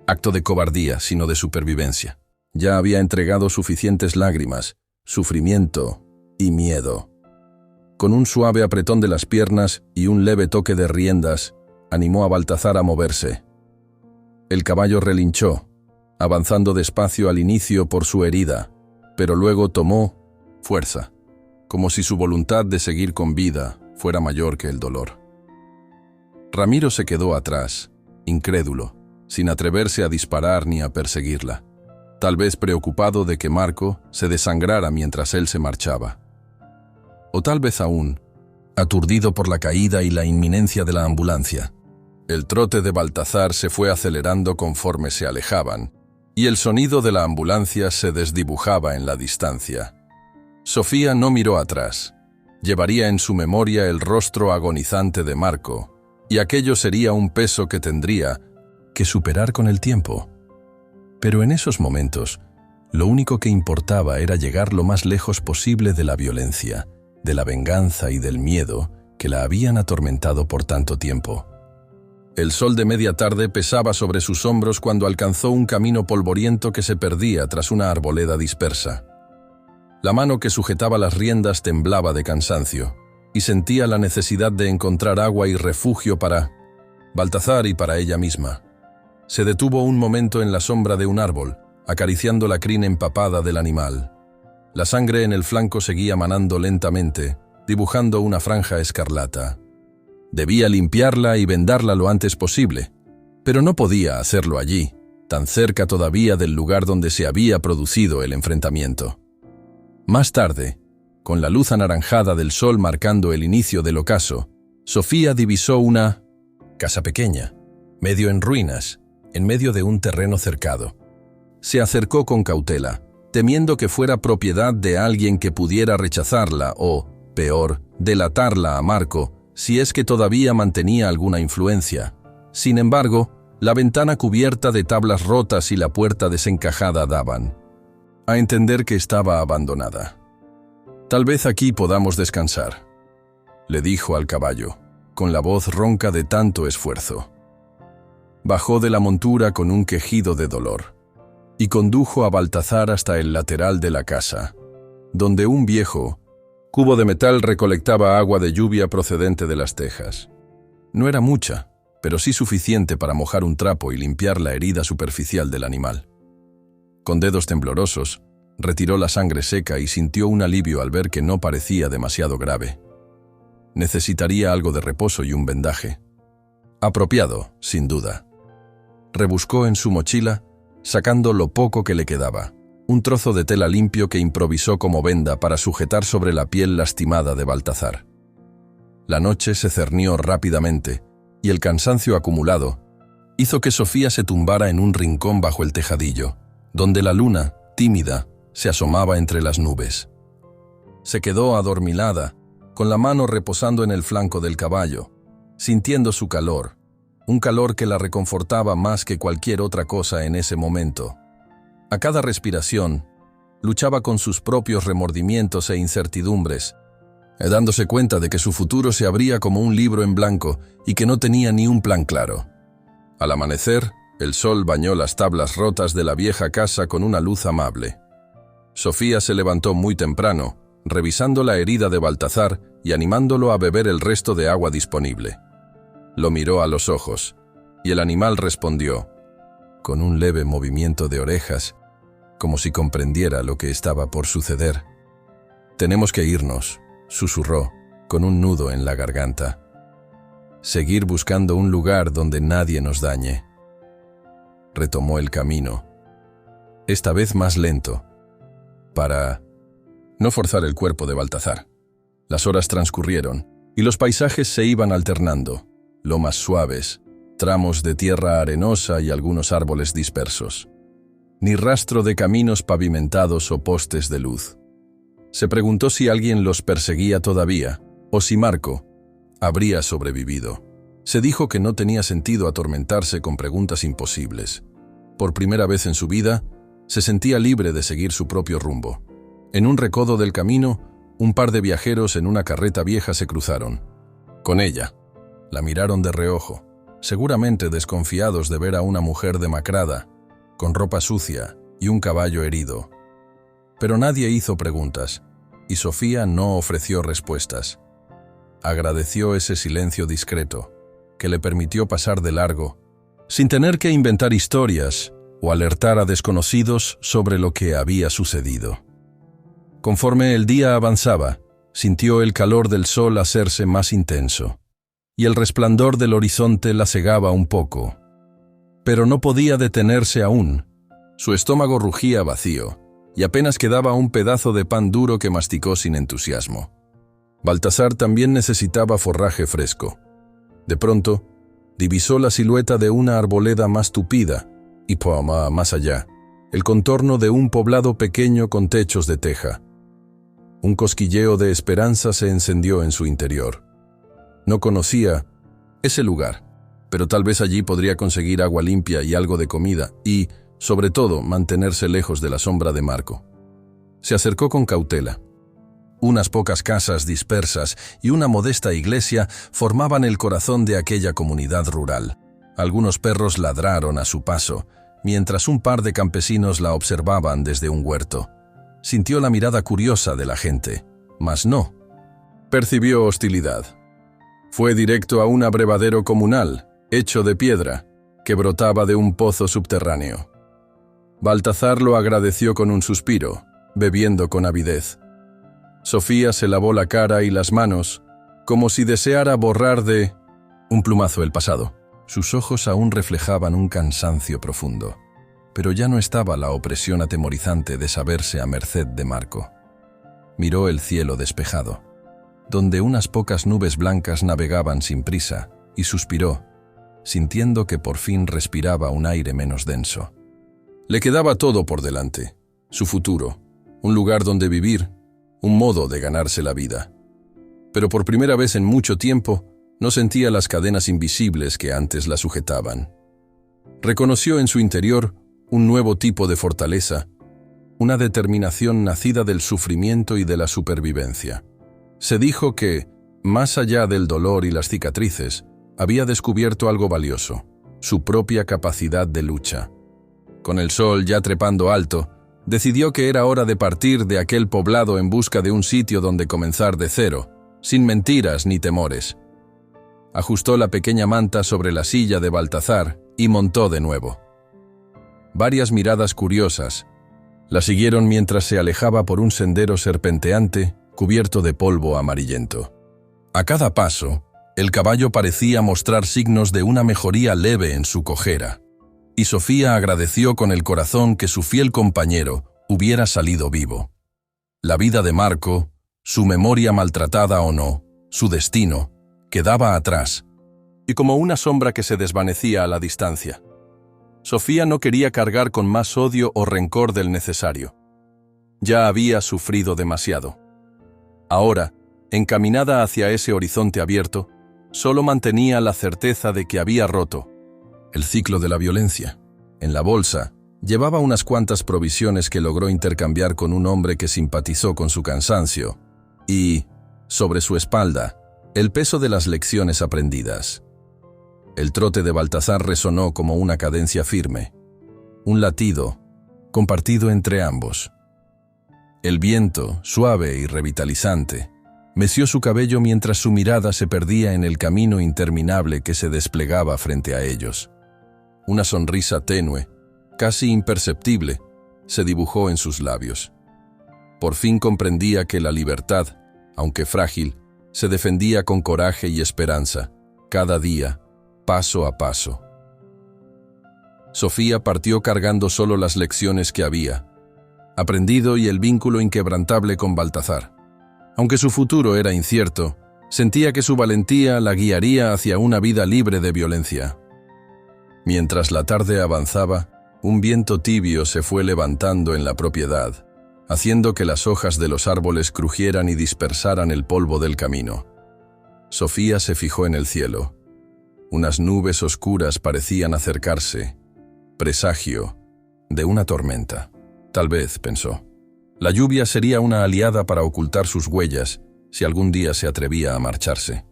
acto de cobardía, sino de supervivencia. Ya había entregado suficientes lágrimas, sufrimiento y miedo. Con un suave apretón de las piernas y un leve toque de riendas, animó a Baltasar a moverse. El caballo relinchó, avanzando despacio al inicio por su herida, pero luego tomó fuerza, como si su voluntad de seguir con vida fuera mayor que el dolor. Ramiro se quedó atrás, incrédulo, sin atreverse a disparar ni a perseguirla, tal vez preocupado de que Marco se desangrara mientras él se marchaba. O tal vez aún, aturdido por la caída y la inminencia de la ambulancia. El trote de Baltasar se fue acelerando conforme se alejaban, y el sonido de la ambulancia se desdibujaba en la distancia. Sofía no miró atrás. Llevaría en su memoria el rostro agonizante de Marco, y aquello sería un peso que tendría que superar con el tiempo. Pero en esos momentos, lo único que importaba era llegar lo más lejos posible de la violencia, de la venganza y del miedo que la habían atormentado por tanto tiempo. El sol de media tarde pesaba sobre sus hombros cuando alcanzó un camino polvoriento que se perdía tras una arboleda dispersa. La mano que sujetaba las riendas temblaba de cansancio, y sentía la necesidad de encontrar agua y refugio para Baltasar y para ella misma. Se detuvo un momento en la sombra de un árbol, acariciando la crin empapada del animal. La sangre en el flanco seguía manando lentamente, dibujando una franja escarlata. Debía limpiarla y vendarla lo antes posible, pero no podía hacerlo allí, tan cerca todavía del lugar donde se había producido el enfrentamiento. Más tarde, con la luz anaranjada del sol marcando el inicio del ocaso, Sofía divisó una casa pequeña, medio en ruinas, en medio de un terreno cercado. Se acercó con cautela, temiendo que fuera propiedad de alguien que pudiera rechazarla o, peor, delatarla a Marco, si es que todavía mantenía alguna influencia. Sin embargo, la ventana cubierta de tablas rotas y la puerta desencajada daban a entender que estaba abandonada. «Tal vez aquí podamos descansar», le dijo al caballo, con la voz ronca de tanto esfuerzo. Bajó de la montura con un quejido de dolor y condujo a Baltasar hasta el lateral de la casa, donde un viejo cubo de metal recolectaba agua de lluvia procedente de las tejas. No era mucha, pero sí suficiente para mojar un trapo y limpiar la herida superficial del animal. Con dedos temblorosos, retiró la sangre seca y sintió un alivio al ver que no parecía demasiado grave. Necesitaría algo de reposo y un vendaje. Apropiado, sin duda. Rebuscó en su mochila sacando lo poco que le quedaba, un trozo de tela limpio que improvisó como venda para sujetar sobre la piel lastimada de Baltazar. La noche se cernió rápidamente, y el cansancio acumulado hizo que Sofía se tumbara en un rincón bajo el tejadillo, donde la luna, tímida, se asomaba entre las nubes. Se quedó adormilada, con la mano reposando en el flanco del caballo, sintiendo su calor, un calor que la reconfortaba más que cualquier otra cosa en ese momento. A cada respiración, luchaba con sus propios remordimientos e incertidumbres, dándose cuenta de que su futuro se abría como un libro en blanco y que no tenía ni un plan claro. Al amanecer, el sol bañó las tablas rotas de la vieja casa con una luz amable. Sofía se levantó muy temprano, revisando la herida de Baltazar y animándolo a beber el resto de agua disponible. Lo miró a los ojos, y el animal respondió, con un leve movimiento de orejas, como si comprendiera lo que estaba por suceder. «Tenemos que irnos», susurró, con un nudo en la garganta. «Seguir buscando un lugar donde nadie nos dañe». Retomó el camino, esta vez más lento, para no forzar el cuerpo de Baltazar. Las horas transcurrieron, y los paisajes se iban alternando, lomas suaves, tramos de tierra arenosa y algunos árboles dispersos. Ni rastro de caminos pavimentados o postes de luz. Se preguntó si alguien los perseguía todavía, o si Marco habría sobrevivido. Se dijo que no tenía sentido atormentarse con preguntas imposibles. Por primera vez en su vida, se sentía libre de seguir su propio rumbo. En un recodo del camino, un par de viajeros en una carreta vieja se cruzaron. Con ella. La miraron de reojo, seguramente desconfiados de ver a una mujer demacrada, con ropa sucia y un caballo herido. Pero nadie hizo preguntas, y Sofía no ofreció respuestas. Agradeció ese silencio discreto, que le permitió pasar de largo, sin tener que inventar historias o alertar a desconocidos sobre lo que había sucedido. Conforme el día avanzaba, sintió el calor del sol hacerse más intenso, y el resplandor del horizonte la cegaba un poco. Pero no podía detenerse aún. Su estómago rugía vacío, y apenas quedaba un pedazo de pan duro que masticó sin entusiasmo. Baltazar también necesitaba forraje fresco. De pronto, divisó la silueta de una arboleda más tupida, y más allá, el contorno de un poblado pequeño con techos de teja. Un cosquilleo de esperanza se encendió en su interior. No conocía ese lugar, pero tal vez allí podría conseguir agua limpia y algo de comida y, sobre todo, mantenerse lejos de la sombra de Marco. Se acercó con cautela. Unas pocas casas dispersas y una modesta iglesia formaban el corazón de aquella comunidad rural. Algunos perros ladraron a su paso, mientras un par de campesinos la observaban desde un huerto. Sintió la mirada curiosa de la gente, mas no percibió hostilidad. Fue directo a un abrevadero comunal, hecho de piedra, que brotaba de un pozo subterráneo. Baltazar lo agradeció con un suspiro, bebiendo con avidez. Sofía se lavó la cara y las manos, como si deseara borrar de un plumazo el pasado. Sus ojos aún reflejaban un cansancio profundo, pero ya no estaba la opresión atemorizante de saberse a merced de Marco. Miró el cielo despejado, donde unas pocas nubes blancas navegaban sin prisa, y suspiró, sintiendo que por fin respiraba un aire menos denso. Le quedaba todo por delante, su futuro, un lugar donde vivir, un modo de ganarse la vida. Pero por primera vez en mucho tiempo, no sentía las cadenas invisibles que antes la sujetaban. Reconoció en su interior un nuevo tipo de fortaleza, una determinación nacida del sufrimiento y de la supervivencia. Se dijo que, más allá del dolor y las cicatrices, había descubierto algo valioso, su propia capacidad de lucha. Con el sol ya trepando alto, decidió que era hora de partir de aquel poblado en busca de un sitio donde comenzar de cero, sin mentiras ni temores. Ajustó la pequeña manta sobre la silla de Baltazar y montó de nuevo. Varias miradas curiosas la siguieron mientras se alejaba por un sendero serpenteante cubierto de polvo amarillento. A cada paso, el caballo parecía mostrar signos de una mejoría leve en su cojera, y Sofía agradeció con el corazón que su fiel compañero hubiera salido vivo. La vida de Marco, su memoria maltratada o no, su destino, quedaba atrás, y como una sombra que se desvanecía a la distancia. Sofía no quería cargar con más odio o rencor del necesario. Ya había sufrido demasiado. Ahora, encaminada hacia ese horizonte abierto, solo mantenía la certeza de que había roto el ciclo de la violencia. En la bolsa, llevaba unas cuantas provisiones que logró intercambiar con un hombre que simpatizó con su cansancio, y, sobre su espalda, el peso de las lecciones aprendidas. El trote de Baltasar resonó como una cadencia firme, un latido compartido entre ambos. El viento, suave y revitalizante, meció su cabello mientras su mirada se perdía en el camino interminable que se desplegaba frente a ellos. Una sonrisa tenue, casi imperceptible, se dibujó en sus labios. Por fin comprendía que la libertad, aunque frágil, se defendía con coraje y esperanza, cada día, paso a paso. Sofía partió cargando solo las lecciones que había aprendido y el vínculo inquebrantable con Baltasar. Aunque su futuro era incierto, sentía que su valentía la guiaría hacia una vida libre de violencia. Mientras la tarde avanzaba, un viento tibio se fue levantando en la propiedad, haciendo que las hojas de los árboles crujieran y dispersaran el polvo del camino. Sofía se fijó en el cielo. Unas nubes oscuras parecían acercarse, presagio de una tormenta. Tal vez, pensó, la lluvia sería una aliada para ocultar sus huellas si algún día se atrevía a marcharse.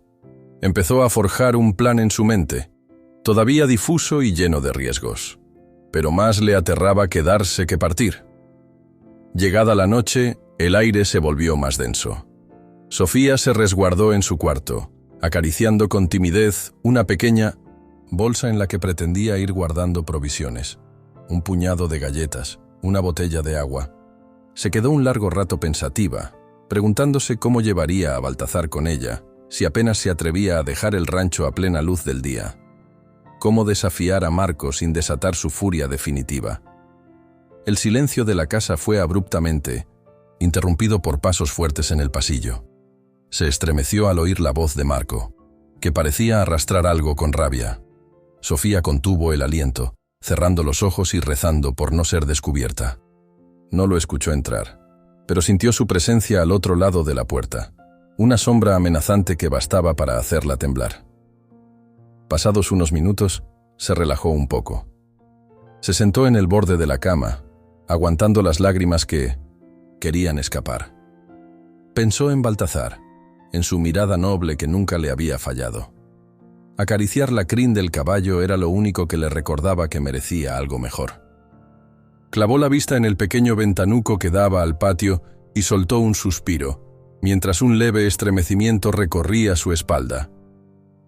Empezó a forjar un plan en su mente, todavía difuso y lleno de riesgos, pero más le aterraba quedarse que partir. Llegada la noche, el aire se volvió más denso. Sofía se resguardó en su cuarto, acariciando con timidez una pequeña bolsa en la que pretendía ir guardando provisiones, un puñado de galletas, una botella de agua. Se quedó un largo rato pensativa, preguntándose cómo llevaría a Baltasar con ella, si apenas se atrevía a dejar el rancho a plena luz del día. Cómo desafiar a Marco sin desatar su furia definitiva. El silencio de la casa fue abruptamente interrumpido por pasos fuertes en el pasillo. Se estremeció al oír la voz de Marco, que parecía arrastrar algo con rabia. Sofía contuvo el aliento, cerrando los ojos y rezando por no ser descubierta. No lo escuchó entrar, pero sintió su presencia al otro lado de la puerta, una sombra amenazante que bastaba para hacerla temblar. Pasados unos minutos, se relajó un poco. Se sentó en el borde de la cama, aguantando las lágrimas que querían escapar. Pensó en Baltasar, en su mirada noble que nunca le había fallado. Acariciar la crin del caballo era lo único que le recordaba que merecía algo mejor. Clavó la vista en el pequeño ventanuco que daba al patio y soltó un suspiro, mientras un leve estremecimiento recorría su espalda.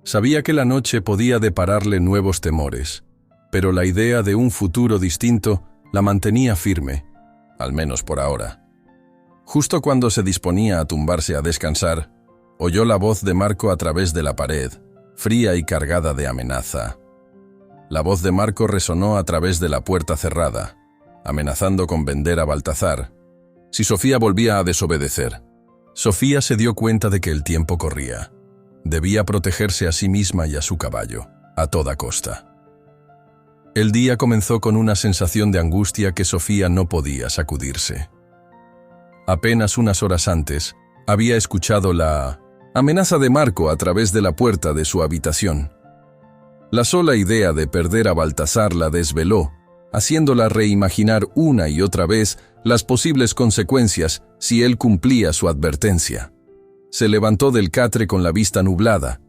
Sabía que la noche podía depararle nuevos temores, pero la idea de un futuro distinto la mantenía firme, al menos por ahora. Justo cuando se disponía a tumbarse a descansar, oyó la voz de Marco a través de la pared, fría y cargada de amenaza. La voz de Marco resonó a través de la puerta cerrada, amenazando con vender a Baltasar si Sofía volvía a desobedecer. Sofía se dio cuenta de que el tiempo corría. Debía protegerse a sí misma y a su caballo, a toda costa. El día comenzó con una sensación de angustia que Sofía no podía sacudirse. Apenas unas horas antes, había escuchado la amenaza de Marco a través de la puerta de su habitación. La sola idea de perder a Baltasar la desveló, haciéndola reimaginar una y otra vez las posibles consecuencias si él cumplía su advertencia. Se levantó del catre con la vista nublada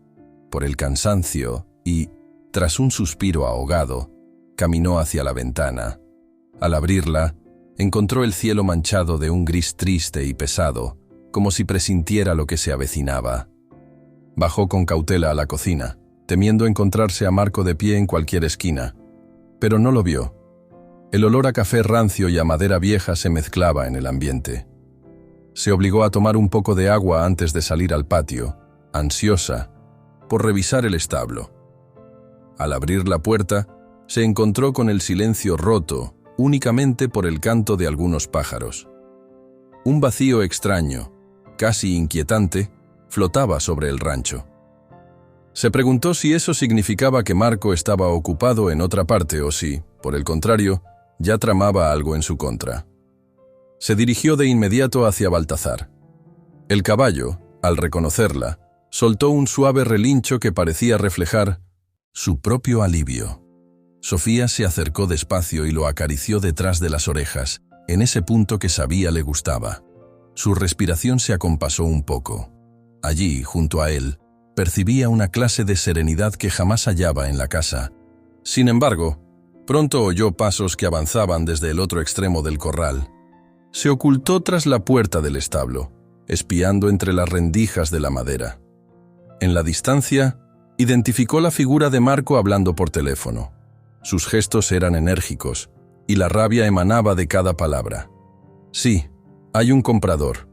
por el cansancio y, tras un suspiro ahogado, caminó hacia la ventana. Al abrirla, encontró el cielo manchado de un gris triste y pesado, como si presintiera lo que se avecinaba. Bajó con cautela a la cocina, temiendo encontrarse a Marco de pie en cualquier esquina, pero no lo vio. El olor a café rancio y a madera vieja se mezclaba en el ambiente. Se obligó a tomar un poco de agua antes de salir al patio, ansiosa por revisar el establo. Al abrir la puerta, se encontró con el silencio roto únicamente por el canto de algunos pájaros. Un vacío extraño, casi inquietante, flotaba sobre el rancho. Se preguntó si eso significaba que Marco estaba ocupado en otra parte o si, por el contrario, ya tramaba algo en su contra. Se dirigió de inmediato hacia Baltazar. El caballo, al reconocerla, soltó un suave relincho que parecía reflejar su propio alivio. Sofía se acercó despacio y lo acarició detrás de las orejas, en ese punto que sabía le gustaba. Su respiración se acompasó un poco. Allí, junto a él, percibía una clase de serenidad que jamás hallaba en la casa. Sin embargo, pronto oyó pasos que avanzaban desde el otro extremo del corral. Se ocultó tras la puerta del establo, espiando entre las rendijas de la madera. En la distancia, identificó la figura de Marco hablando por teléfono. Sus gestos eran enérgicos, y la rabia emanaba de cada palabra. «Sí, hay un comprador.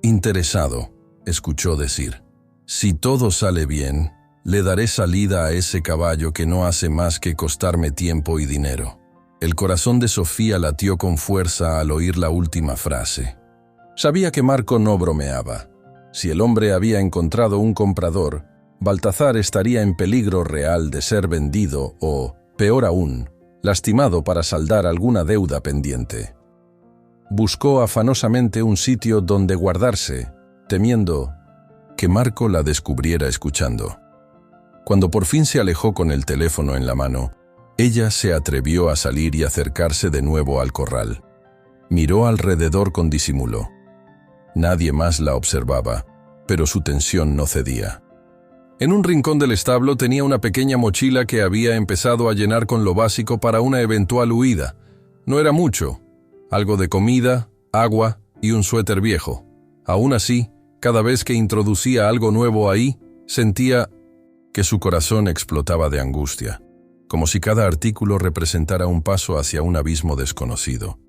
Interesado», escuchó decir. «Si todo sale bien, le daré salida a ese caballo que no hace más que costarme tiempo y dinero». El corazón de Sofía latió con fuerza al oír la última frase. Sabía que Marco no bromeaba. Si el hombre había encontrado un comprador, Baltazar estaría en peligro real de ser vendido o, peor aún, lastimado para saldar alguna deuda pendiente. Buscó afanosamente un sitio donde guardarse, temiendo que Marco la descubriera escuchando. Cuando por fin se alejó con el teléfono en la mano, ella se atrevió a salir y acercarse de nuevo al corral. Miró alrededor con disimulo. Nadie más la observaba, pero su tensión no cedía. En un rincón del establo tenía una pequeña mochila que había empezado a llenar con lo básico para una eventual huida. No era mucho, algo de comida, agua y un suéter viejo. Aún así, cada vez que introducía algo nuevo ahí, sentía que su corazón explotaba de angustia, como si cada artículo representara un paso hacia un abismo desconocido.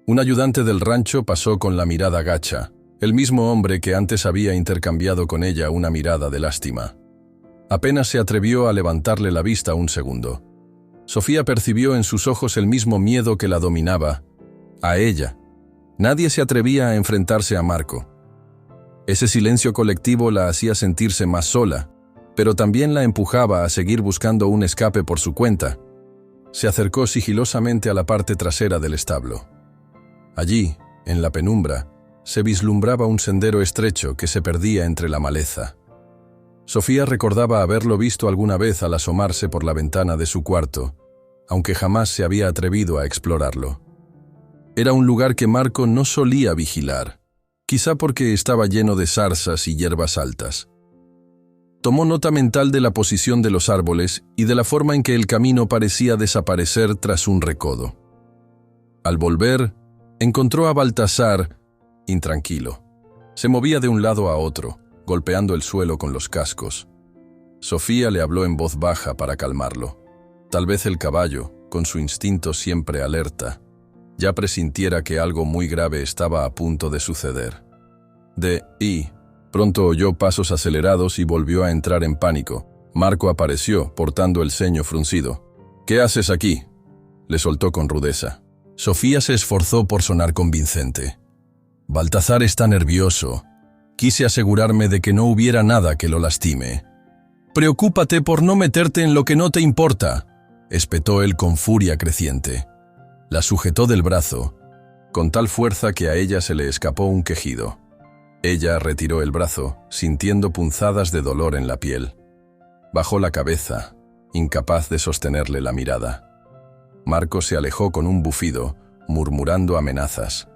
Un ayudante del rancho pasó con la mirada gacha, el mismo hombre que antes había intercambiado con ella una mirada de lástima. Apenas se atrevió a levantarle la vista un segundo. Sofía percibió en sus ojos el mismo miedo que la dominaba. A ella. Nadie se atrevía a enfrentarse a Marco. Ese silencio colectivo la hacía sentirse más sola, pero también la empujaba a seguir buscando un escape por su cuenta. Se acercó sigilosamente a la parte trasera del establo. Allí, en la penumbra, se vislumbraba un sendero estrecho que se perdía entre la maleza. Sofía recordaba haberlo visto alguna vez al asomarse por la ventana de su cuarto, aunque jamás se había atrevido a explorarlo. Era un lugar que Marco no solía vigilar, quizá porque estaba lleno de zarzas y hierbas altas. Tomó nota mental de la posición de los árboles y de la forma en que el camino parecía desaparecer tras un recodo. Al volver, encontró a Baltazar intranquilo. Se movía de un lado a otro, golpeando el suelo con los cascos. Sofía le habló en voz baja para calmarlo. Tal vez el caballo, con su instinto siempre alerta, ya presintiera que algo muy grave estaba a punto de suceder. Pronto oyó pasos acelerados y volvió a entrar en pánico. Marco apareció, portando el ceño fruncido. «¿Qué haces aquí?», le soltó con rudeza. Sofía se esforzó por sonar convincente. «Baltazar está nervioso. Quise asegurarme de que no hubiera nada que lo lastime». «Preocúpate por no meterte en lo que no te importa», espetó él con furia creciente. La sujetó del brazo, con tal fuerza que a ella se le escapó un quejido. Ella retiró el brazo, sintiendo punzadas de dolor en la piel. Bajó la cabeza, incapaz de sostenerle la mirada. Marco se alejó con un bufido, murmurando amenazas.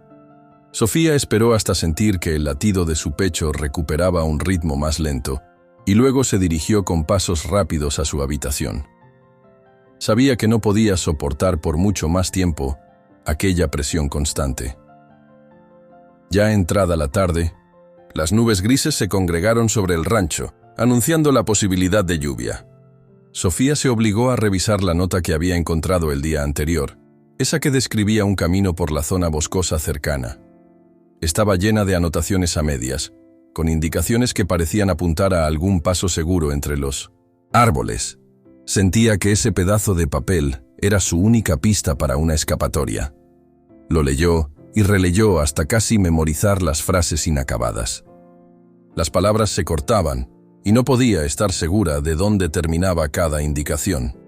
Sofía esperó hasta sentir que el latido de su pecho recuperaba un ritmo más lento, y luego se dirigió con pasos rápidos a su habitación. Sabía que no podía soportar por mucho más tiempo aquella presión constante. Ya entrada la tarde, las nubes grises se congregaron sobre el rancho, anunciando la posibilidad de lluvia. Sofía se obligó a revisar la nota que había encontrado el día anterior, esa que describía un camino por la zona boscosa cercana. Estaba llena de anotaciones a medias, con indicaciones que parecían apuntar a algún paso seguro entre los árboles. Sentía que ese pedazo de papel era su única pista para una escapatoria. Lo leyó y releyó hasta casi memorizar las frases inacabadas. Las palabras se cortaban y no podía estar segura de dónde terminaba cada indicación.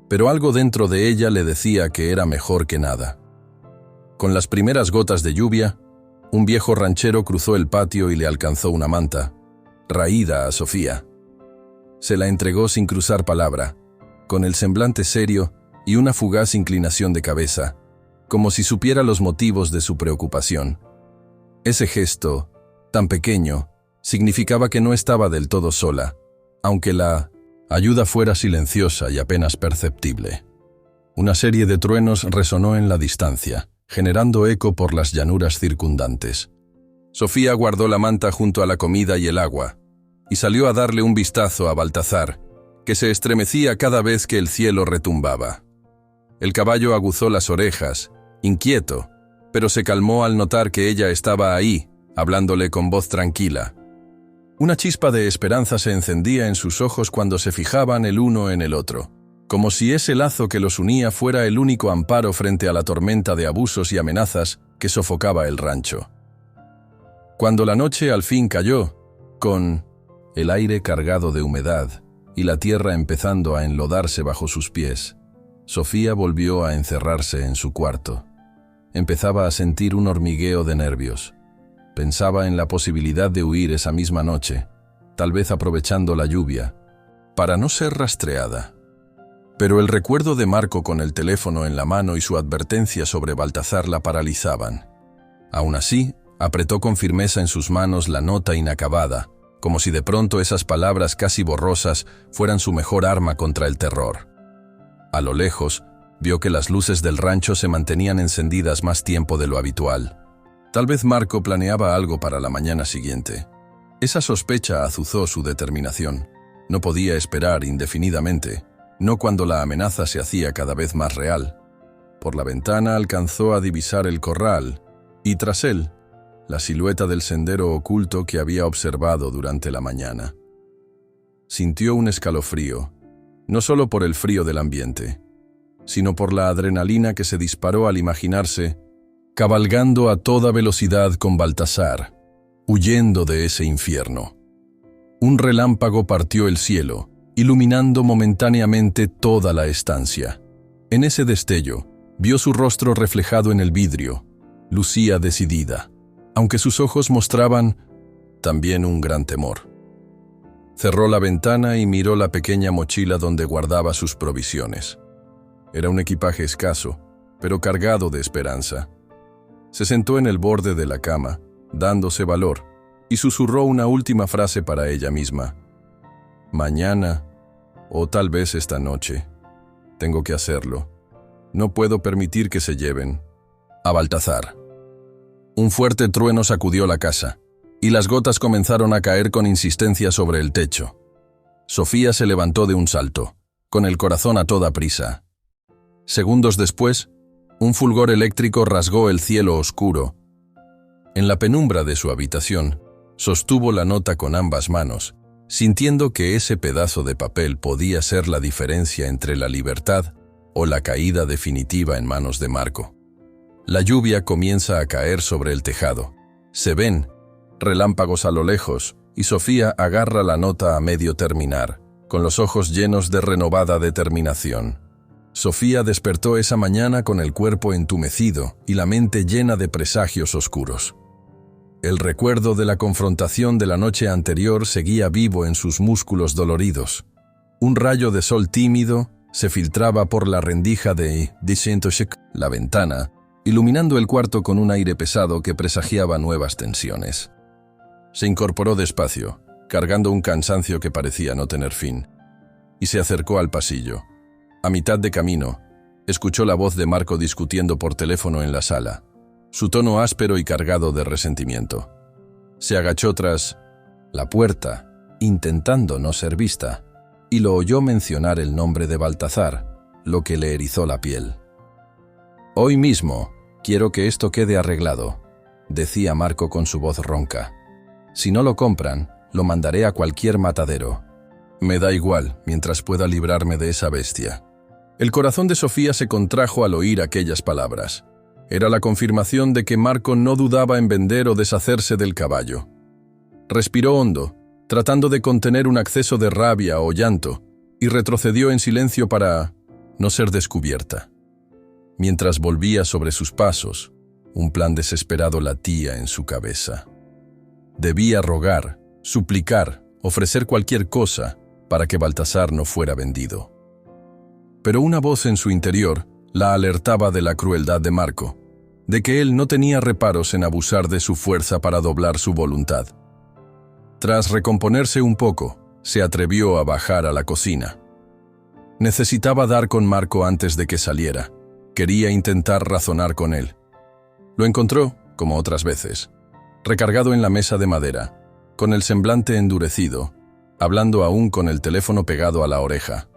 Pero algo dentro de ella le decía que era mejor que nada. Con las primeras gotas de lluvia, un viejo ranchero cruzó el patio y le alcanzó una manta, raída a Sofía. Se la entregó sin cruzar palabra, con el semblante serio y una fugaz inclinación de cabeza, como si supiera los motivos de su preocupación. Ese gesto, tan pequeño, significaba que no estaba del todo sola, aunque la ayuda fuera silenciosa y apenas perceptible. Una serie de truenos resonó en la distancia, generando eco por las llanuras circundantes. Sofía guardó la manta junto a la comida y el agua, y salió a darle un vistazo a Baltazar, que se estremecía cada vez que el cielo retumbaba. El caballo aguzó las orejas, inquieto, pero se calmó al notar que ella estaba ahí, hablándole con voz tranquila. Una chispa de esperanza se encendía en sus ojos cuando se fijaban el uno en el otro, como si ese lazo que los unía fuera el único amparo frente a la tormenta de abusos y amenazas que sofocaba el rancho. Cuando la noche al fin cayó, con el aire cargado de humedad y la tierra empezando a enlodarse bajo sus pies, Sofía volvió a encerrarse en su cuarto. Empezaba a sentir un hormigueo de nervios. Pensaba en la posibilidad de huir esa misma noche, tal vez aprovechando la lluvia, para no ser rastreada. Pero el recuerdo de Marco con el teléfono en la mano y su advertencia sobre Baltazar la paralizaban. Aún así, apretó con firmeza en sus manos la nota inacabada, como si de pronto esas palabras casi borrosas fueran su mejor arma contra el terror. A lo lejos, vio que las luces del rancho se mantenían encendidas más tiempo de lo habitual. Tal vez Marco planeaba algo para la mañana siguiente. Esa sospecha azuzó su determinación. No podía esperar indefinidamente, no cuando la amenaza se hacía cada vez más real. Por la ventana alcanzó a divisar el corral, y tras él, la silueta del sendero oculto que había observado durante la mañana. Sintió un escalofrío, no solo por el frío del ambiente, sino por la adrenalina que se disparó al imaginarse cabalgando a toda velocidad con Baltazar, huyendo de ese infierno. Un relámpago partió el cielo, iluminando momentáneamente toda la estancia. En ese destello, vio su rostro reflejado en el vidrio. Lucía decidida, aunque sus ojos mostraban también un gran temor. Cerró la ventana y miró la pequeña mochila donde guardaba sus provisiones. Era un equipaje escaso, pero cargado de esperanza. Se sentó en el borde de la cama, dándose valor, y susurró una última frase para ella misma. Mañana, o tal vez esta noche, tengo que hacerlo. No puedo permitir que se lleven a Baltazar. Un fuerte trueno sacudió la casa, y las gotas comenzaron a caer con insistencia sobre el techo. Sofía se levantó de un salto, con el corazón a toda prisa. Segundos después, un fulgor eléctrico rasgó el cielo oscuro. En la penumbra de su habitación, sostuvo la nota con ambas manos, sintiendo que ese pedazo de papel podía ser la diferencia entre la libertad o la caída definitiva en manos de Marco. La lluvia comienza a caer sobre el tejado. Se ven relámpagos a lo lejos y Sofía agarra la nota a medio terminar, con los ojos llenos de renovada determinación. Sofía despertó esa mañana con el cuerpo entumecido y la mente llena de presagios oscuros. El recuerdo de la confrontación de la noche anterior seguía vivo en sus músculos doloridos. Un rayo de sol tímido se filtraba por la rendija de la ventana, iluminando el cuarto con un aire pesado que presagiaba nuevas tensiones. Se incorporó despacio, cargando un cansancio que parecía no tener fin, y se acercó al pasillo. A mitad de camino, escuchó la voz de Marco discutiendo por teléfono en la sala, su tono áspero y cargado de resentimiento. Se agachó tras la puerta, intentando no ser vista, y lo oyó mencionar el nombre de Baltazar, lo que le erizó la piel. «Hoy mismo quiero que esto quede arreglado», decía Marco con su voz ronca. «Si no lo compran, lo mandaré a cualquier matadero. Me da igual mientras pueda librarme de esa bestia». El corazón de Sofía se contrajo al oír aquellas palabras. Era la confirmación de que Marco no dudaba en vender o deshacerse del caballo. Respiró hondo, tratando de contener un acceso de rabia o llanto, y retrocedió en silencio para no ser descubierta. Mientras volvía sobre sus pasos, un plan desesperado latía en su cabeza. Debía rogar, suplicar, ofrecer cualquier cosa para que Baltasar no fuera vendido. Pero una voz en su interior la alertaba de la crueldad de Marco, de que él no tenía reparos en abusar de su fuerza para doblar su voluntad. Tras recomponerse un poco, se atrevió a bajar a la cocina. Necesitaba dar con Marco antes de que saliera. Quería intentar razonar con él. Lo encontró, como otras veces, recargado en la mesa de madera, con el semblante endurecido, hablando aún con el teléfono pegado a la oreja.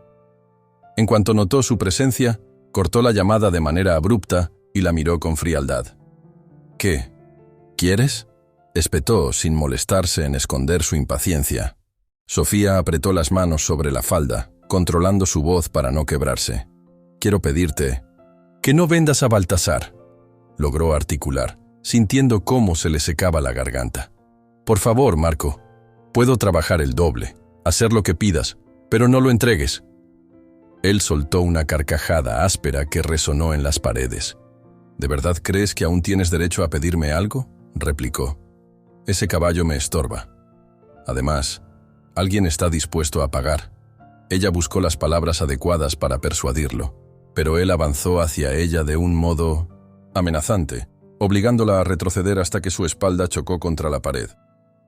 En cuanto notó su presencia, cortó la llamada de manera abrupta y la miró con frialdad. «¿Qué? ¿Quieres?», espetó sin molestarse en esconder su impaciencia. Sofía apretó las manos sobre la falda, controlando su voz para no quebrarse. «Quiero pedirte que no vendas a Baltasar», logró articular, sintiendo cómo se le secaba la garganta. «Por favor, Marco, puedo trabajar el doble, hacer lo que pidas, pero no lo entregues». Él soltó una carcajada áspera que resonó en las paredes. «¿De verdad crees que aún tienes derecho a pedirme algo?», replicó. «Ese caballo me estorba. Además, alguien está dispuesto a pagar». Ella buscó las palabras adecuadas para persuadirlo, pero él avanzó hacia ella de un modo amenazante, obligándola a retroceder hasta que su espalda chocó contra la pared.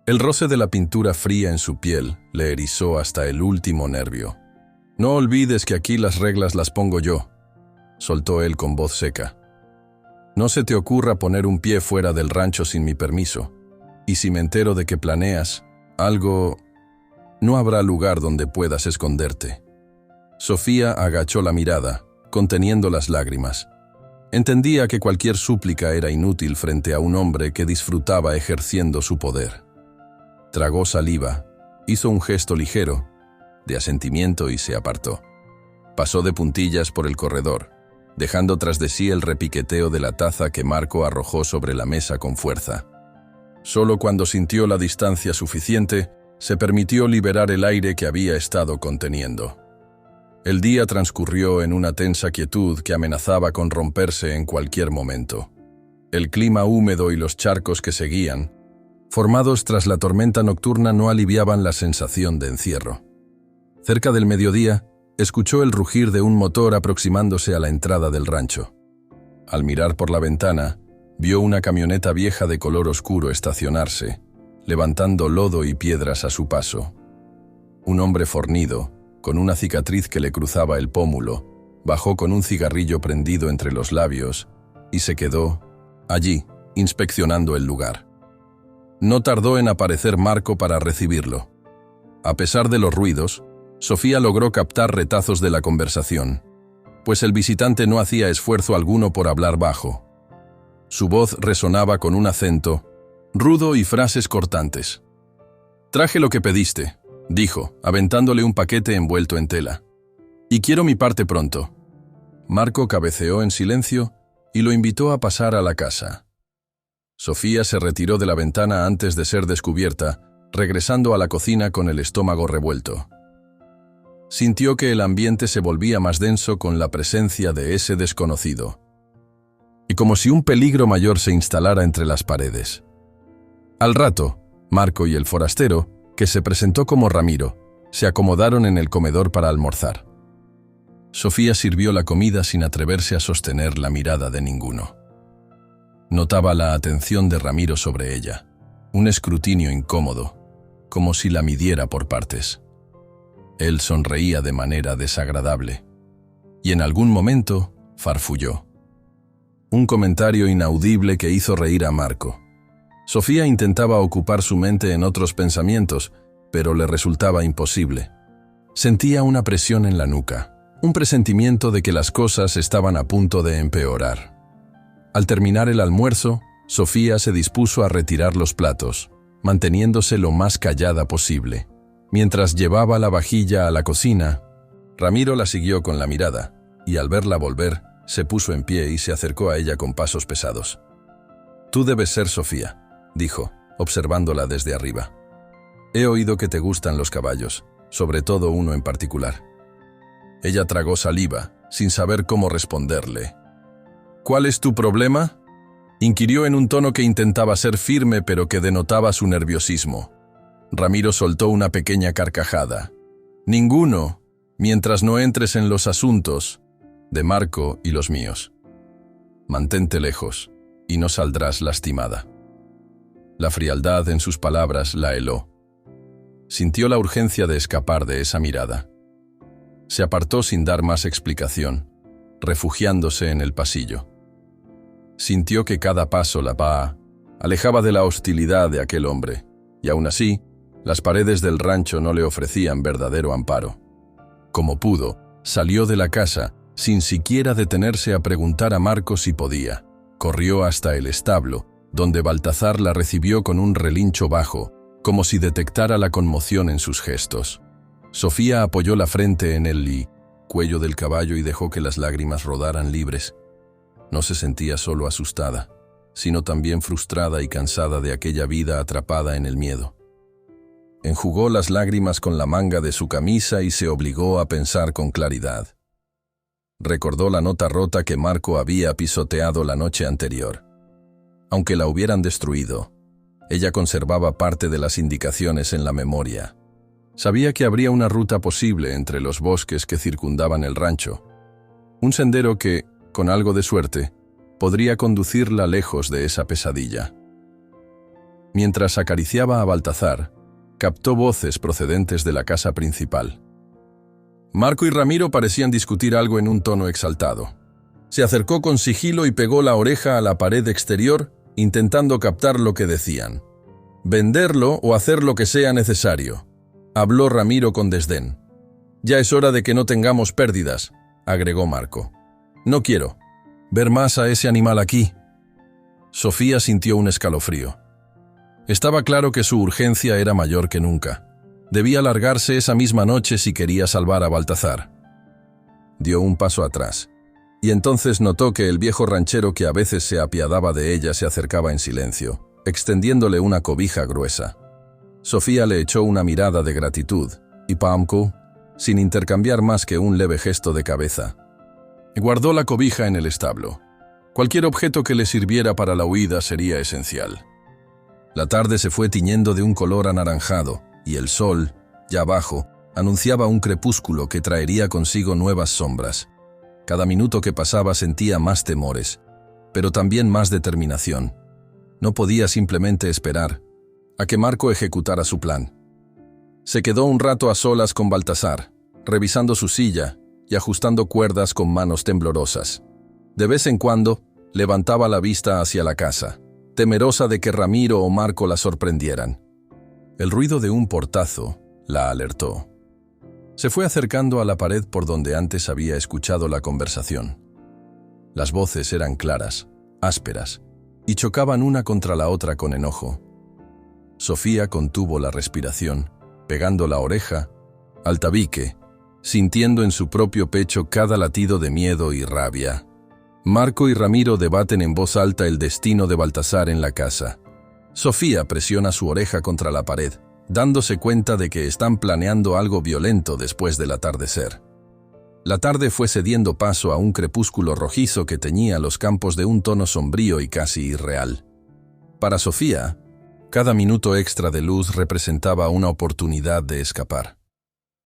El roce de la pintura fría en su piel le erizó hasta el último nervio. «No olvides que aquí las reglas las pongo yo», soltó él con voz seca. «No se te ocurra poner un pie fuera del rancho sin mi permiso, y si me entero de que planeas algo, no habrá lugar donde puedas esconderte». Sofía agachó la mirada, conteniendo las lágrimas. Entendía que cualquier súplica era inútil frente a un hombre que disfrutaba ejerciendo su poder. Tragó saliva, hizo un gesto ligero de asentimiento y se apartó. Pasó de puntillas por el corredor, dejando tras de sí el repiqueteo de la taza que Marco arrojó sobre la mesa con fuerza. Solo cuando sintió la distancia suficiente, se permitió liberar el aire que había estado conteniendo. El día transcurrió en una tensa quietud que amenazaba con romperse en cualquier momento. El clima húmedo y los charcos que seguían, formados tras la tormenta nocturna, no aliviaban la sensación de encierro. Cerca del mediodía, escuchó el rugir de un motor aproximándose a la entrada del rancho. Al mirar por la ventana, vio una camioneta vieja de color oscuro estacionarse, levantando lodo y piedras a su paso. Un hombre fornido, con una cicatriz que le cruzaba el pómulo, bajó con un cigarrillo prendido entre los labios y se quedó allí, inspeccionando el lugar. No tardó en aparecer Marco para recibirlo. A pesar de los ruidos, Sofía logró captar retazos de la conversación, pues el visitante no hacía esfuerzo alguno por hablar bajo. Su voz resonaba con un acento rudo y frases cortantes. «Traje lo que pediste», dijo, aventándole un paquete envuelto en tela. «Y quiero mi parte pronto». Marco cabeceó en silencio y lo invitó a pasar a la casa. Sofía se retiró de la ventana antes de ser descubierta, regresando a la cocina con el estómago revuelto. Sintió que el ambiente se volvía más denso con la presencia de ese desconocido, y como si un peligro mayor se instalara entre las paredes. Al rato, Marco y el forastero, que se presentó como Ramiro, se acomodaron en el comedor para almorzar. Sofía sirvió la comida sin atreverse a sostener la mirada de ninguno. Notaba la atención de Ramiro sobre ella, un escrutinio incómodo, como si la midiera por partes. Él sonreía de manera desagradable, y en algún momento farfulló. Un comentario inaudible que hizo reír a Marco. Sofía intentaba ocupar su mente en otros pensamientos, pero le resultaba imposible. Sentía una presión en la nuca, un presentimiento de que las cosas estaban a punto de empeorar. Al terminar el almuerzo, Sofía se dispuso a retirar los platos, manteniéndose lo más callada posible. Mientras llevaba la vajilla a la cocina, Ramiro la siguió con la mirada, y al verla volver, se puso en pie y se acercó a ella con pasos pesados. «Tú debes ser Sofía», dijo, observándola desde arriba. «He oído que te gustan los caballos, sobre todo uno en particular». Ella tragó saliva, sin saber cómo responderle. «¿Cuál es tu problema?», inquirió en un tono que intentaba ser firme pero que denotaba su nerviosismo. Ramiro soltó una pequeña carcajada. «Ninguno, mientras no entres en los asuntos de Marco y los míos. Mantente lejos y no saldrás lastimada». La frialdad en sus palabras la heló. Sintió la urgencia de escapar de esa mirada. Se apartó sin dar más explicación, refugiándose en el pasillo. Sintió que cada paso la alejaba de la hostilidad de aquel hombre, y aún así, las paredes del rancho no le ofrecían verdadero amparo. Como pudo, salió de la casa, sin siquiera detenerse a preguntar a Marco si podía. Corrió hasta el establo, donde Baltazar la recibió con un relincho bajo, como si detectara la conmoción en sus gestos. Sofía apoyó la frente en el cuello del caballo y dejó que las lágrimas rodaran libres. No se sentía solo asustada, sino también frustrada y cansada de aquella vida atrapada en el miedo. Enjugó las lágrimas con la manga de su camisa y se obligó a pensar con claridad. Recordó la nota rota que Marco había pisoteado la noche anterior. Aunque la hubieran destruido, ella conservaba parte de las indicaciones en la memoria. Sabía que habría una ruta posible entre los bosques que circundaban el rancho. Un sendero que, con algo de suerte, podría conducirla lejos de esa pesadilla. Mientras acariciaba a Baltazar, captó voces procedentes de la casa principal. Marco y Ramiro parecían discutir algo en un tono exaltado. Se acercó con sigilo y pegó la oreja a la pared exterior, intentando captar lo que decían. «Venderlo o hacer lo que sea necesario», habló Ramiro con desdén. «Ya es hora de que no tengamos pérdidas», agregó Marco. «No quiero ver más a ese animal aquí». Sofía sintió un escalofrío. Estaba claro que su urgencia era mayor que nunca. Debía largarse esa misma noche si quería salvar a Baltazar. Dio un paso atrás, y entonces notó que el viejo ranchero que a veces se apiadaba de ella se acercaba en silencio, extendiéndole una cobija gruesa. Sofía le echó una mirada de gratitud, y Pamko, sin intercambiar más que un leve gesto de cabeza, guardó la cobija en el establo. Cualquier objeto que le sirviera para la huida sería esencial. La tarde se fue tiñendo de un color anaranjado, y el sol, ya bajo, anunciaba un crepúsculo que traería consigo nuevas sombras. Cada minuto que pasaba sentía más temores, pero también más determinación. No podía simplemente esperar a que Marco ejecutara su plan. Se quedó un rato a solas con Baltazar, revisando su silla y ajustando cuerdas con manos temblorosas. De vez en cuando, levantaba la vista hacia la casa, temerosa de que Ramiro o Marco la sorprendieran. El ruido de un portazo la alertó. Se fue acercando a la pared por donde antes había escuchado la conversación. Las voces eran claras, ásperas, y chocaban una contra la otra con enojo. Sofía contuvo la respiración, pegando la oreja al tabique, sintiendo en su propio pecho cada latido de miedo y rabia. Marco y Ramiro debaten en voz alta el destino de Baltazar en la casa. Sofía presiona su oreja contra la pared, dándose cuenta de que están planeando algo violento después del atardecer. La tarde fue cediendo paso a un crepúsculo rojizo que teñía los campos de un tono sombrío y casi irreal. Para Sofía, cada minuto extra de luz representaba una oportunidad de escapar.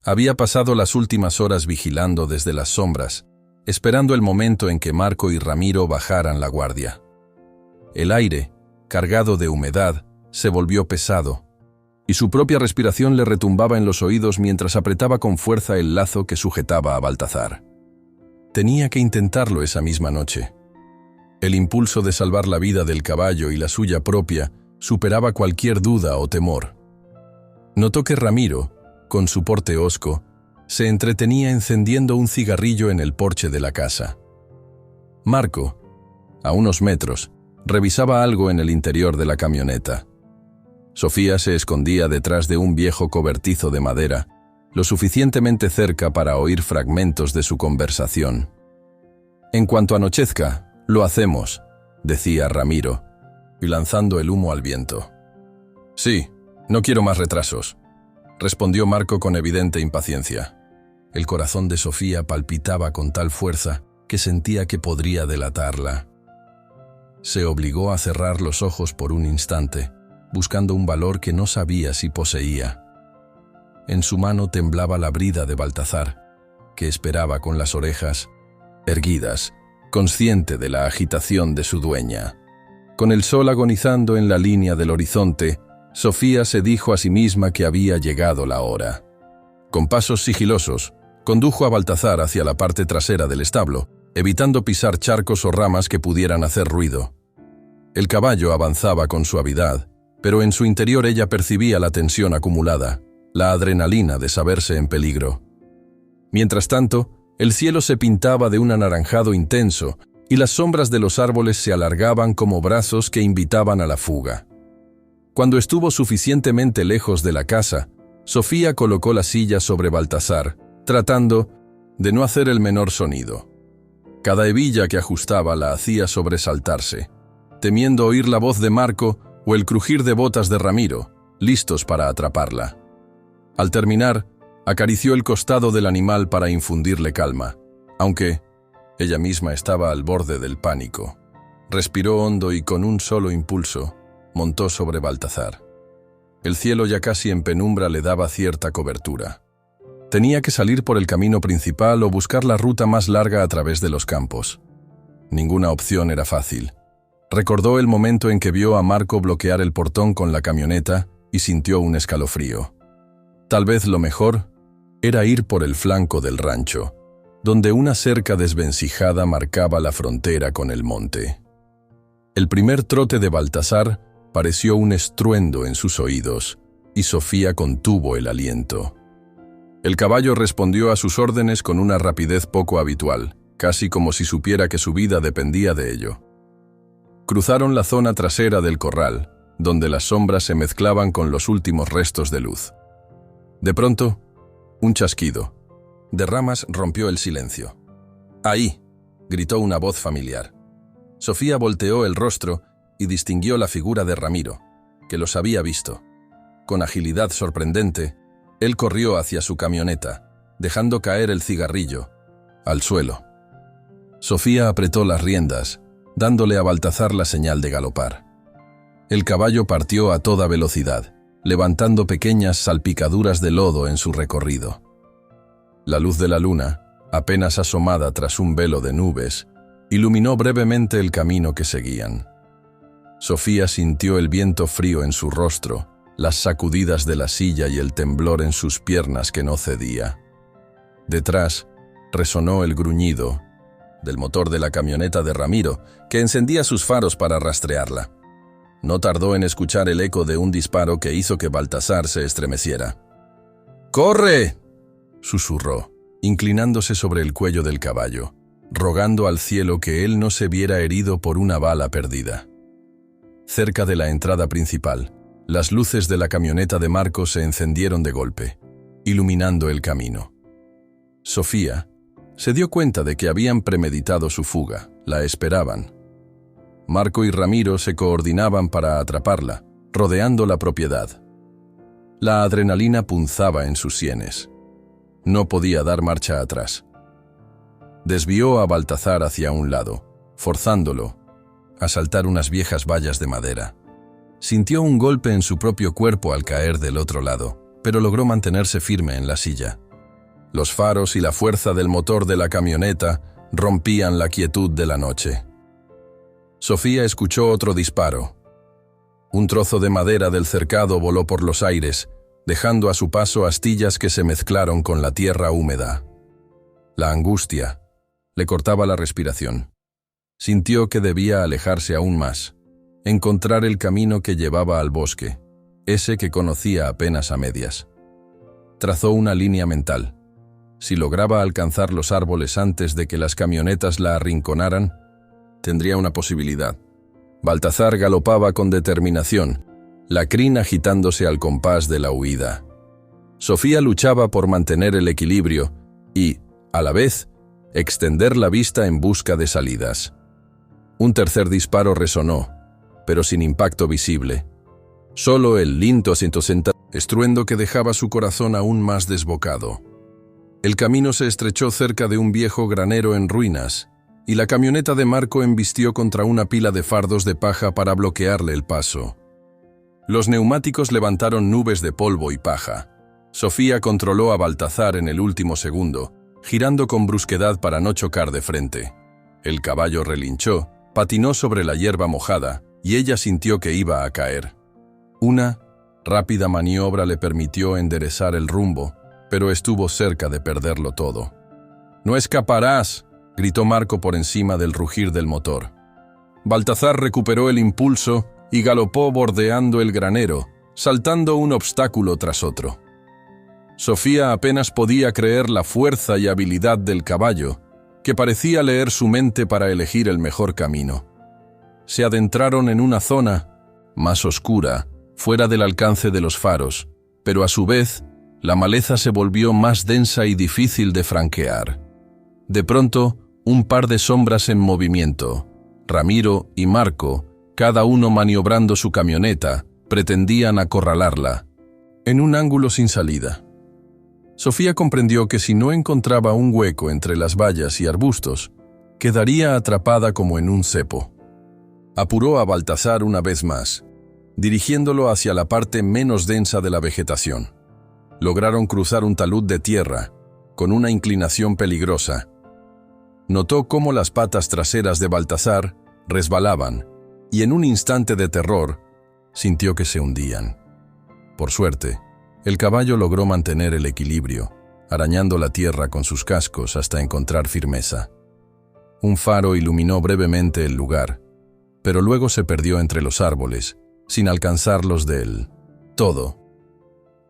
Había pasado las últimas horas vigilando desde las sombras, esperando el momento en que Marco y Ramiro bajaran la guardia. El aire, cargado de humedad, se volvió pesado, y su propia respiración le retumbaba en los oídos mientras apretaba con fuerza el lazo que sujetaba a Baltazar. Tenía que intentarlo esa misma noche. El impulso de salvar la vida del caballo y la suya propia superaba cualquier duda o temor. Notó que Ramiro, con su porte hosco, se entretenía encendiendo un cigarrillo en el porche de la casa. Marco, a unos metros, revisaba algo en el interior de la camioneta. Sofía se escondía detrás de un viejo cobertizo de madera, lo suficientemente cerca para oír fragmentos de su conversación. En cuanto anochezca, lo hacemos, decía Ramiro, y lanzando el humo al viento. Sí, no quiero más retrasos, respondió Marco con evidente impaciencia. El corazón de Sofía palpitaba con tal fuerza que sentía que podría delatarla. Se obligó a cerrar los ojos por un instante, buscando un valor que no sabía si poseía. En su mano temblaba la brida de Baltazar, que esperaba con las orejas erguidas, consciente de la agitación de su dueña. Con el sol agonizando en la línea del horizonte, Sofía se dijo a sí misma que había llegado la hora. Con pasos sigilosos, condujo a Baltazar hacia la parte trasera del establo, evitando pisar charcos o ramas que pudieran hacer ruido. El caballo avanzaba con suavidad, pero en su interior ella percibía la tensión acumulada, la adrenalina de saberse en peligro. Mientras tanto, el cielo se pintaba de un anaranjado intenso y las sombras de los árboles se alargaban como brazos que invitaban a la fuga. Cuando estuvo suficientemente lejos de la casa, Sofía colocó la silla sobre Baltazar, tratando de no hacer el menor sonido. Cada hebilla que ajustaba la hacía sobresaltarse, temiendo oír la voz de Marco o el crujir de botas de Ramiro, listos para atraparla. Al terminar, acarició el costado del animal para infundirle calma, aunque ella misma estaba al borde del pánico. Respiró hondo y con un solo impulso, montó sobre Baltazar. El cielo ya casi en penumbra le daba cierta cobertura. Tenía que salir por el camino principal o buscar la ruta más larga a través de los campos. Ninguna opción era fácil. Recordó el momento en que vio a Marco bloquear el portón con la camioneta y sintió un escalofrío. Tal vez lo mejor era ir por el flanco del rancho, donde una cerca desvencijada marcaba la frontera con el monte. El primer trote de Baltazar pareció un estruendo en sus oídos, y Sofía contuvo el aliento. El caballo respondió a sus órdenes con una rapidez poco habitual, casi como si supiera que su vida dependía de ello. Cruzaron la zona trasera del corral, donde las sombras se mezclaban con los últimos restos de luz. De pronto, un chasquido de ramas rompió el silencio. «¡Ahí!», gritó una voz familiar. Sofía volteó el rostro y distinguió la figura de Ramiro, que los había visto. Con agilidad sorprendente, él corrió hacia su camioneta, dejando caer el cigarrillo al suelo. Sofía apretó las riendas, dándole a Baltazar la señal de galopar. El caballo partió a toda velocidad, levantando pequeñas salpicaduras de lodo en su recorrido. La luz de la luna, apenas asomada tras un velo de nubes, iluminó brevemente el camino que seguían. Sofía sintió el viento frío en su rostro, las sacudidas de la silla y el temblor en sus piernas que no cedía. Detrás, resonó el gruñido del motor de la camioneta de Ramiro, que encendía sus faros para rastrearla. No tardó en escuchar el eco de un disparo que hizo que Baltazar se estremeciera. «¡Corre!», susurró, inclinándose sobre el cuello del caballo, rogando al cielo que él no se viera herido por una bala perdida. Cerca de la entrada principal, las luces de la camioneta de Marco se encendieron de golpe, iluminando el camino. Sofía se dio cuenta de que habían premeditado su fuga, la esperaban. Marco y Ramiro se coordinaban para atraparla, rodeando la propiedad. La adrenalina punzaba en sus sienes. No podía dar marcha atrás. Desvió a Baltazar hacia un lado, forzándolo a saltar unas viejas vallas de madera. Sintió un golpe en su propio cuerpo al caer del otro lado, pero logró mantenerse firme en la silla. Los faros y la fuerza del motor de la camioneta rompían la quietud de la noche. Sofía escuchó otro disparo. Un trozo de madera del cercado voló por los aires, dejando a su paso astillas que se mezclaron con la tierra húmeda. La angustia le cortaba la respiración. Sintió que debía alejarse aún más, encontrar el camino que llevaba al bosque, ese que conocía apenas a medias. Trazó una línea mental. Si lograba alcanzar los árboles antes de que las camionetas la arrinconaran, tendría una posibilidad. Baltazar galopaba con determinación, la crin agitándose al compás de la huida. Sofía luchaba por mantener el equilibrio y, a la vez, extender la vista en busca de salidas. Un tercer disparo resonó, pero sin impacto visible. Solo el linto 160, estruendo que dejaba su corazón aún más desbocado. El camino se estrechó cerca de un viejo granero en ruinas, y la camioneta de Marco embistió contra una pila de fardos de paja para bloquearle el paso. Los neumáticos levantaron nubes de polvo y paja. Sofía controló a Baltazar en el último segundo, girando con brusquedad para no chocar de frente. El caballo relinchó, patinó sobre la hierba mojada, y ella sintió que iba a caer. Una rápida maniobra le permitió enderezar el rumbo, pero estuvo cerca de perderlo todo. «¡No escaparás!», gritó Marco por encima del rugir del motor. Baltazar recuperó el impulso y galopó bordeando el granero, saltando un obstáculo tras otro. Sofía apenas podía creer la fuerza y habilidad del caballo, que parecía leer su mente para elegir el mejor camino. Se adentraron en una zona más oscura, fuera del alcance de los faros, pero a su vez, la maleza se volvió más densa y difícil de franquear. De pronto, un par de sombras en movimiento, Ramiro y Marco, cada uno maniobrando su camioneta, pretendían acorralarla, en un ángulo sin salida. Sofía comprendió que si no encontraba un hueco entre las vallas y arbustos, quedaría atrapada como en un cepo. Apuró a Baltazar una vez más, dirigiéndolo hacia la parte menos densa de la vegetación. Lograron cruzar un talud de tierra, con una inclinación peligrosa. Notó cómo las patas traseras de Baltazar resbalaban, y en un instante de terror, sintió que se hundían. Por suerte, el caballo logró mantener el equilibrio, arañando la tierra con sus cascos hasta encontrar firmeza. Un faro iluminó brevemente el lugar, pero luego se perdió entre los árboles, sin alcanzarlos del todo.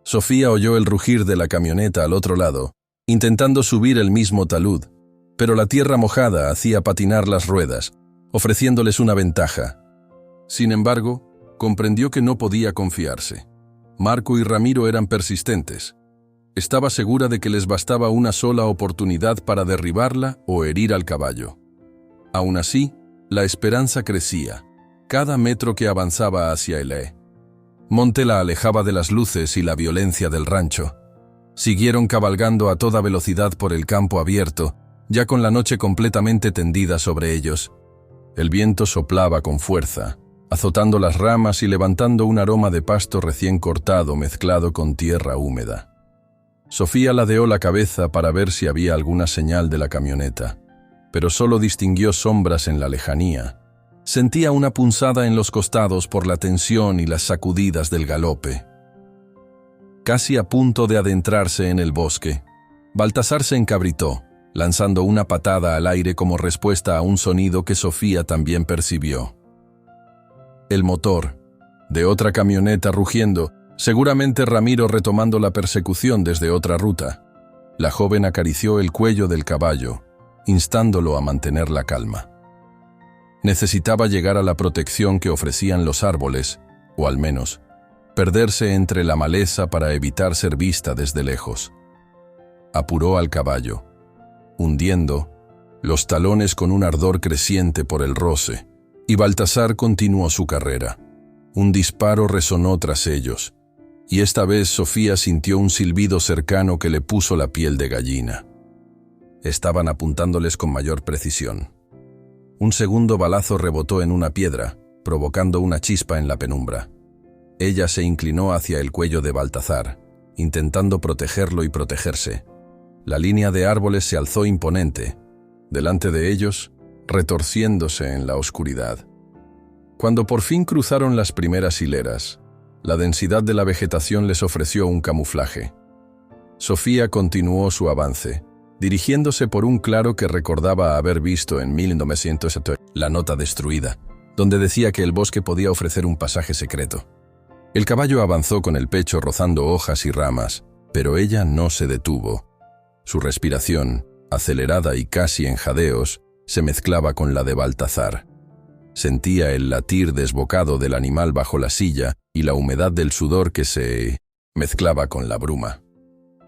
Sofía oyó el rugir de la camioneta al otro lado, intentando subir el mismo talud, pero la tierra mojada hacía patinar las ruedas, ofreciéndoles una ventaja. Sin embargo, comprendió que no podía confiarse. Marco y Ramiro eran persistentes. Estaba segura de que les bastaba una sola oportunidad para derribarla o herir al caballo. Aún así, la esperanza crecía, cada metro que avanzaba hacia el monte la alejaba de las luces y la violencia del rancho. Siguieron cabalgando a toda velocidad por el campo abierto, ya con la noche completamente tendida sobre ellos. El viento soplaba con fuerza, azotando las ramas y levantando un aroma de pasto recién cortado mezclado con tierra húmeda. Sofía ladeó la cabeza para ver si había alguna señal de la camioneta, pero solo distinguió sombras en la lejanía. Sentía una punzada en los costados por la tensión y las sacudidas del galope. Casi a punto de adentrarse en el bosque, Baltazar se encabritó, lanzando una patada al aire como respuesta a un sonido que Sofía también percibió. El motor, de otra camioneta rugiendo, seguramente Ramiro retomando la persecución desde otra ruta. La joven acarició el cuello del caballo, instándolo a mantener la calma. Necesitaba llegar a la protección que ofrecían los árboles, o al menos, perderse entre la maleza para evitar ser vista desde lejos. Apuró al caballo, hundiendo los talones con un ardor creciente por el roce, y Baltazar continuó su carrera. Un disparo resonó tras ellos, y esta vez Sofía sintió un silbido cercano que le puso la piel de gallina. Estaban apuntándoles con mayor precisión. Un segundo balazo rebotó en una piedra, provocando una chispa en la penumbra. Ella se inclinó hacia el cuello de Baltazar, intentando protegerlo y protegerse. La línea de árboles se alzó imponente, delante de ellos, retorciéndose en la oscuridad. Cuando por fin cruzaron las primeras hileras, la densidad de la vegetación les ofreció un camuflaje. Sofía continuó su avance, dirigiéndose por un claro que recordaba haber visto en 1970, la nota destruida, donde decía que el bosque podía ofrecer un pasaje secreto. El caballo avanzó con el pecho rozando hojas y ramas, pero ella no se detuvo. Su respiración, acelerada y casi en jadeos, se mezclaba con la de Baltazar. Sentía el latir desbocado del animal bajo la silla y la humedad del sudor que se mezclaba con la bruma.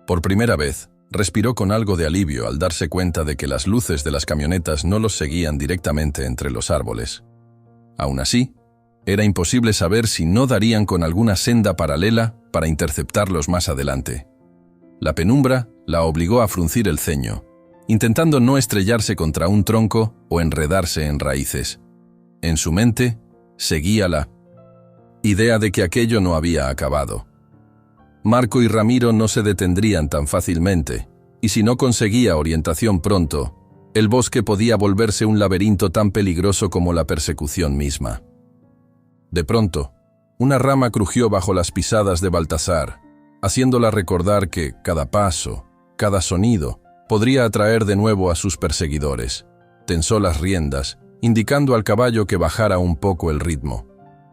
Por primera vez, Respiró con algo de alivio al darse cuenta de que las luces de las camionetas no los seguían directamente entre los árboles. Aún así, era imposible saber si no darían con alguna senda paralela para interceptarlos más adelante. La penumbra la obligó a fruncir el ceño, intentando no estrellarse contra un tronco o enredarse en raíces. En su mente, seguía la idea de que aquello no había acabado. Marco y Ramiro no se detendrían tan fácilmente, y si no conseguía orientación pronto, el bosque podía volverse un laberinto tan peligroso como la persecución misma. De pronto, una rama crujió bajo las pisadas de Baltasar, haciéndola recordar que cada paso, cada sonido, podría atraer de nuevo a sus perseguidores. Tensó las riendas, indicando al caballo que bajara un poco el ritmo.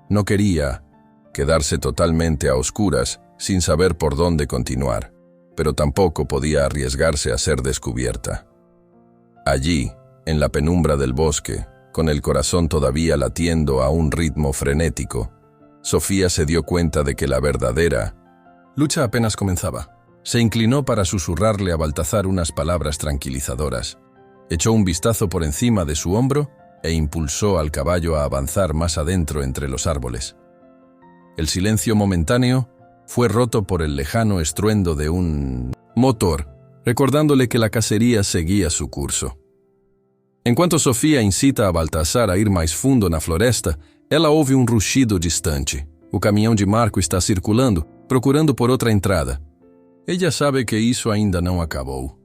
No quería quedarse totalmente a oscuras sin saber por dónde continuar, pero tampoco podía arriesgarse a ser descubierta. Allí, en la penumbra del bosque, con el corazón todavía latiendo a un ritmo frenético, Sofía se dio cuenta de que la verdadera lucha apenas comenzaba. Se inclinó para susurrarle a Baltasar unas palabras tranquilizadoras, echó un vistazo por encima de su hombro e impulsó al caballo a avanzar más adentro entre los árboles. El silencio momentáneo fue roto por el lejano estruendo de un motor, recordándole que la cacería seguía su curso. Enquanto Sofia incita a Baltasar a ir mais fundo na floresta, ela ouve um rugido distante. O caminhão de Marco está circulando, procurando por outra entrada. Ella sabe que isso ainda não acabou.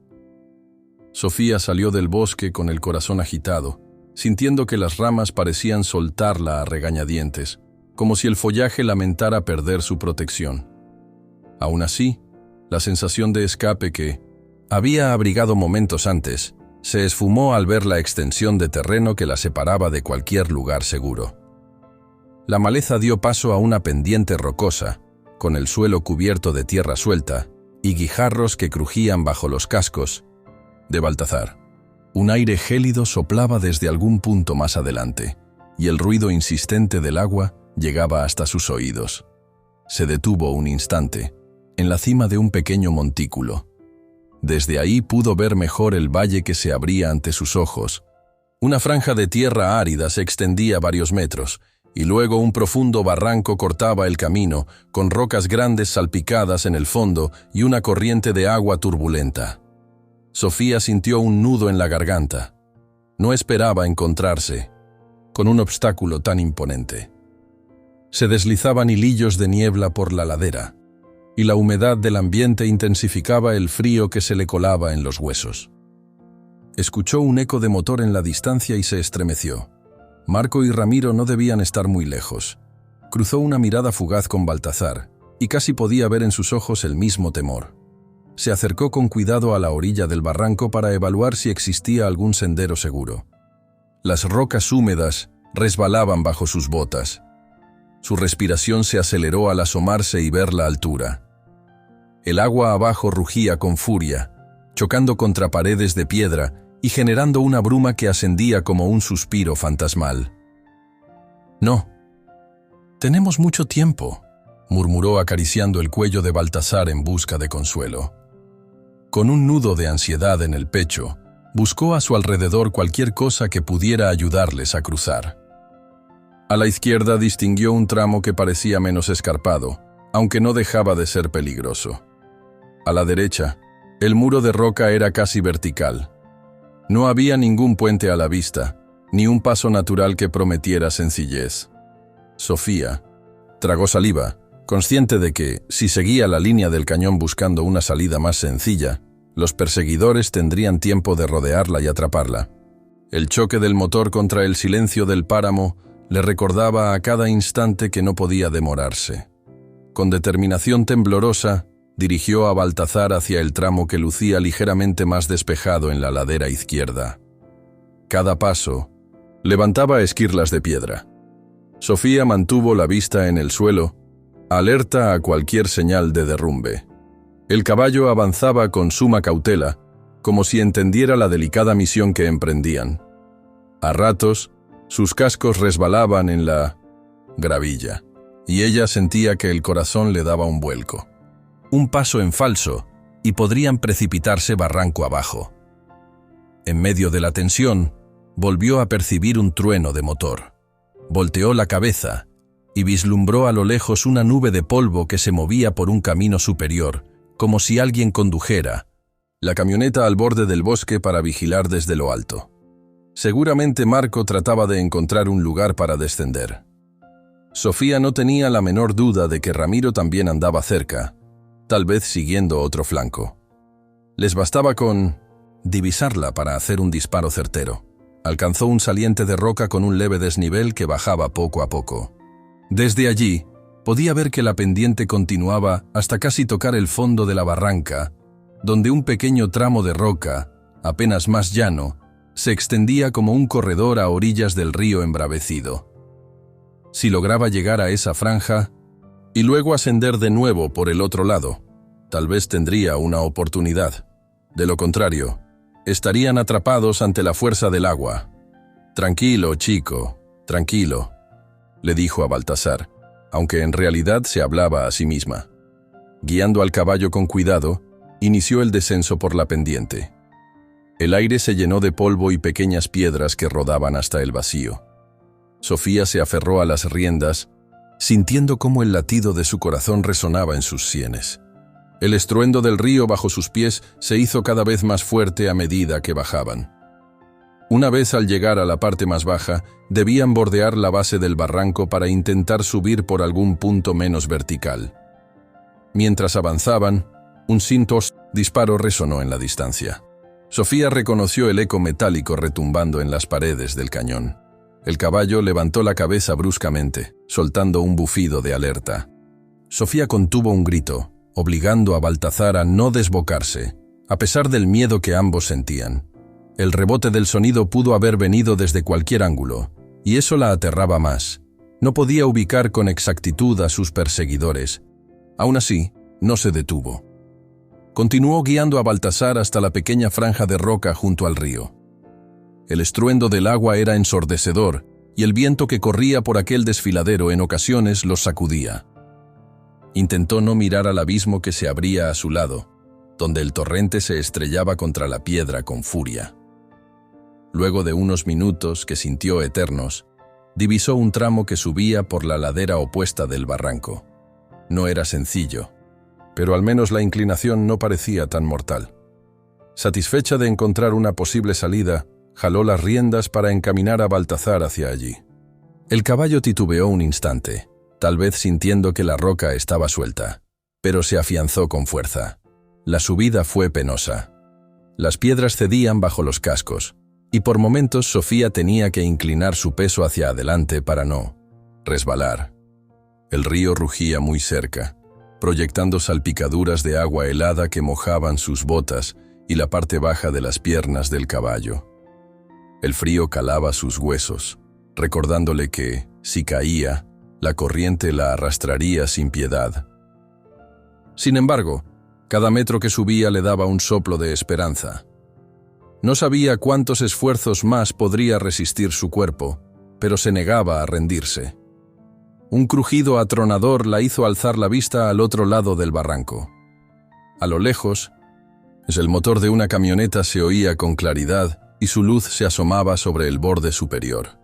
Sofía salió del bosque con el corazón agitado, sintiendo que las ramas parecían soltarla a regañadientes, como si el follaje lamentara perder su protección. Aún así, la sensación de escape que había abrigado momentos antes se esfumó al ver la extensión de terreno que la separaba de cualquier lugar seguro. La maleza dio paso a una pendiente rocosa, con el suelo cubierto de tierra suelta y guijarros que crujían bajo los cascos de Baltasar. Un aire gélido soplaba desde algún punto más adelante, y el ruido insistente del agua llegaba hasta sus oídos. Se detuvo un instante, en la cima de un pequeño montículo. Desde ahí pudo ver mejor el valle que se abría ante sus ojos. Una franja de tierra árida se extendía varios metros, y luego un profundo barranco cortaba el camino, con rocas grandes salpicadas en el fondo y una corriente de agua turbulenta. Sofía sintió un nudo en la garganta. No esperaba encontrarse con un obstáculo tan imponente. Se deslizaban hilillos de niebla por la ladera, y la humedad del ambiente intensificaba el frío que se le colaba en los huesos. Escuchó un eco de motor en la distancia y se estremeció. Marco y Ramiro no debían estar muy lejos. Cruzó una mirada fugaz con Baltasar, y casi podía ver en sus ojos el mismo temor. Se acercó con cuidado a la orilla del barranco para evaluar si existía algún sendero seguro. Las rocas húmedas resbalaban bajo sus botas. Su respiración se aceleró al asomarse y ver la altura. El agua abajo rugía con furia, chocando contra paredes de piedra y generando una bruma que ascendía como un suspiro fantasmal. «No, tenemos mucho tiempo», murmuró acariciando el cuello de Baltasar en busca de consuelo. Con un nudo de ansiedad en el pecho, buscó a su alrededor cualquier cosa que pudiera ayudarles a cruzar. A la izquierda distinguió un tramo que parecía menos escarpado, aunque no dejaba de ser peligroso. A la derecha, el muro de roca era casi vertical. No había ningún puente a la vista, ni un paso natural que prometiera sencillez. Sofía tragó saliva, consciente de que, si seguía la línea del cañón buscando una salida más sencilla, los perseguidores tendrían tiempo de rodearla y atraparla. El choque del motor contra el silencio del páramo le recordaba a cada instante que no podía demorarse. Con determinación temblorosa, dirigió a Baltasar hacia el tramo que lucía ligeramente más despejado en la ladera izquierda. Cada paso levantaba esquirlas de piedra. Sofía mantuvo la vista en el suelo, alerta a cualquier señal de derrumbe. El caballo avanzaba con suma cautela, como si entendiera la delicada misión que emprendían. A ratos, sus cascos resbalaban en la gravilla, y ella sentía que el corazón le daba un vuelco. Un paso en falso, y podrían precipitarse barranco abajo. En medio de la tensión, volvió a percibir un trueno de motor. Volteó la cabeza y vislumbró a lo lejos una nube de polvo que se movía por un camino superior, como si alguien condujera la camioneta al borde del bosque para vigilar desde lo alto. Seguramente Marco trataba de encontrar un lugar para descender. Sofía no tenía la menor duda de que Ramiro también andaba cerca, tal vez siguiendo otro flanco. Les bastaba con divisarla para hacer un disparo certero. Alcanzó un saliente de roca con un leve desnivel que bajaba poco a poco. Desde allí, podía ver que la pendiente continuaba hasta casi tocar el fondo de la barranca, donde un pequeño tramo de roca, apenas más llano, se extendía como un corredor a orillas del río embravecido. Si lograba llegar a esa franja y luego ascender de nuevo por el otro lado, tal vez tendría una oportunidad. De lo contrario, estarían atrapados ante la fuerza del agua. «Tranquilo, chico, tranquilo», le dijo a Baltasar, aunque en realidad se hablaba a sí misma. Guiando al caballo con cuidado, inició el descenso por la pendiente. El aire se llenó de polvo y pequeñas piedras que rodaban hasta el vacío. Sofía se aferró a las riendas, sintiendo cómo el latido de su corazón resonaba en sus sienes. El estruendo del río bajo sus pies se hizo cada vez más fuerte a medida que bajaban. Una vez al llegar a la parte más baja, debían bordear la base del barranco para intentar subir por algún punto menos vertical. Mientras avanzaban, un cintos disparo resonó en la distancia. Sofía reconoció el eco metálico retumbando en las paredes del cañón. El caballo levantó la cabeza bruscamente, soltando un bufido de alerta. Sofía contuvo un grito, obligando a Baltasar a no desbocarse, a pesar del miedo que ambos sentían. El rebote del sonido pudo haber venido desde cualquier ángulo, y eso la aterraba más. No podía ubicar con exactitud a sus perseguidores. Aún así, no se detuvo. Continuó guiando a Baltasar hasta la pequeña franja de roca junto al río. El estruendo del agua era ensordecedor, y el viento que corría por aquel desfiladero en ocasiones los sacudía. Intentó no mirar al abismo que se abría a su lado, donde el torrente se estrellaba contra la piedra con furia. Luego de unos minutos que sintió eternos, divisó un tramo que subía por la ladera opuesta del barranco. No era sencillo, pero al menos la inclinación no parecía tan mortal. Satisfecha de encontrar una posible salida, jaló las riendas para encaminar a Baltasar hacia allí. El caballo titubeó un instante, tal vez sintiendo que la roca estaba suelta, pero se afianzó con fuerza. La subida fue penosa. Las piedras cedían bajo los cascos, y por momentos Sofía tenía que inclinar su peso hacia adelante para no resbalar. El río rugía muy cerca, proyectando salpicaduras de agua helada que mojaban sus botas y la parte baja de las piernas del caballo. El frío calaba sus huesos, recordándole que, si caía, la corriente la arrastraría sin piedad. Sin embargo, cada metro que subía le daba un soplo de esperanza. No sabía cuántos esfuerzos más podría resistir su cuerpo, pero se negaba a rendirse. Un crujido atronador la hizo alzar la vista al otro lado del barranco. A lo lejos, el motor de una camioneta se oía con claridad y su luz se asomaba sobre el borde superior.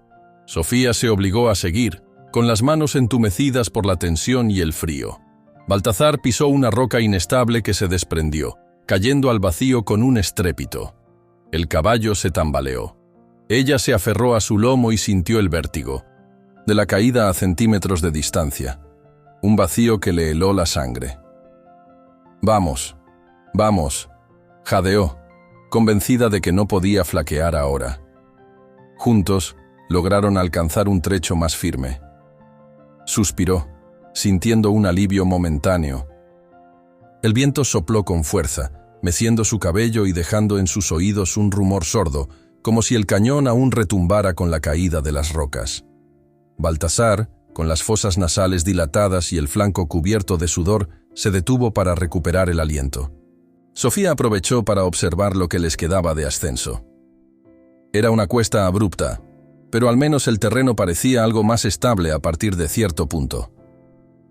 Sofía se obligó a seguir, con las manos entumecidas por la tensión y el frío. Baltasar pisó una roca inestable que se desprendió, cayendo al vacío con un estrépito. El caballo se tambaleó. Ella se aferró a su lomo y sintió el vértigo, de la caída a centímetros de distancia, un vacío que le heló la sangre. «Vamos, vamos», jadeó, convencida de que no podía flaquear ahora. Juntos, lograron alcanzar un trecho más firme. Suspiró, sintiendo un alivio momentáneo. El viento sopló con fuerza, meciendo su cabello y dejando en sus oídos un rumor sordo, como si el cañón aún retumbara con la caída de las rocas. Baltasar, con las fosas nasales dilatadas y el flanco cubierto de sudor, se detuvo para recuperar el aliento. Sofía aprovechó para observar lo que les quedaba de ascenso. Era una cuesta abrupta, pero al menos el terreno parecía algo más estable a partir de cierto punto.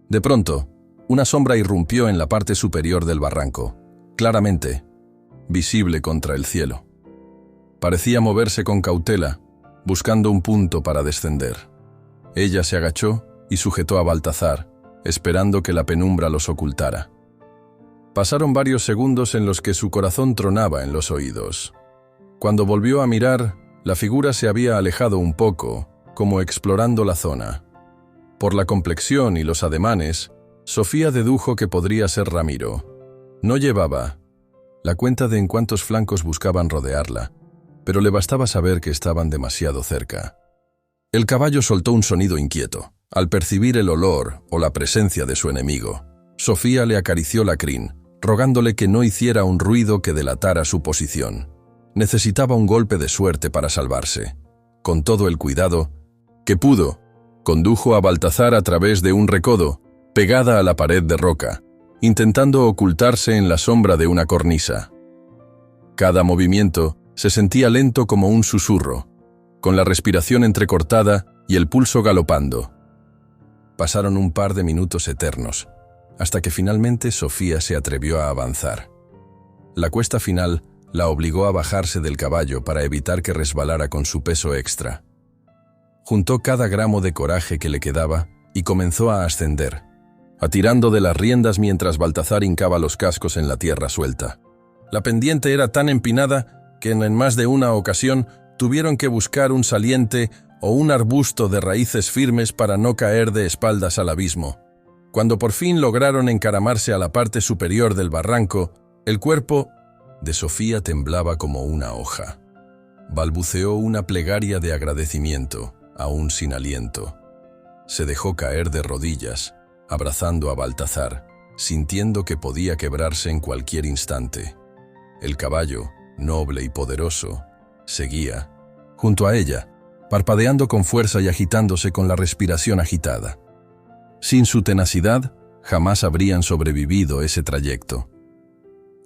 De pronto, una sombra irrumpió en la parte superior del barranco. claramente, visible contra el cielo. Parecía moverse con cautela, buscando un punto para descender. Ella se agachó y sujetó a Baltazar, esperando que la penumbra los ocultara. Pasaron varios segundos en los que su corazón tronaba en los oídos. Cuando volvió a mirar, la figura se había alejado un poco, como explorando la zona. Por la complexión y los ademanes, Sofía dedujo que podría ser Ramiro. No llevaba la cuenta de en cuántos flancos buscaban rodearla, pero le bastaba saber que estaban demasiado cerca. El caballo soltó un sonido inquieto. Al percibir el olor o la presencia de su enemigo, Sofía le acarició la crin, rogándole que no hiciera un ruido que delatara su posición. Necesitaba un golpe de suerte para salvarse. Con todo el cuidado que pudo, condujo a Baltazar a través de un recodo, pegada a la pared de roca, intentando ocultarse en la sombra de una cornisa. Cada movimiento se sentía lento como un susurro, con la respiración entrecortada y el pulso galopando. Pasaron un par de minutos eternos, hasta que finalmente Sofía se atrevió a avanzar. La cuesta final la obligó a bajarse del caballo para evitar que resbalara con su peso extra. Juntó cada gramo de coraje que le quedaba y comenzó a ascender, atirando de las riendas mientras Baltazar hincaba los cascos en la tierra suelta. La pendiente era tan empinada que en más de una ocasión tuvieron que buscar un saliente o un arbusto de raíces firmes para no caer de espaldas al abismo. Cuando por fin lograron encaramarse a la parte superior del barranco, el cuerpo de Sofía temblaba como una hoja. Balbuceó una plegaria de agradecimiento, aún sin aliento. Se dejó caer de rodillas, abrazando a Baltazar, sintiendo que podía quebrarse en cualquier instante. El caballo, noble y poderoso, seguía, junto a ella, parpadeando con fuerza y agitándose con la respiración agitada. Sin su tenacidad, jamás habrían sobrevivido ese trayecto.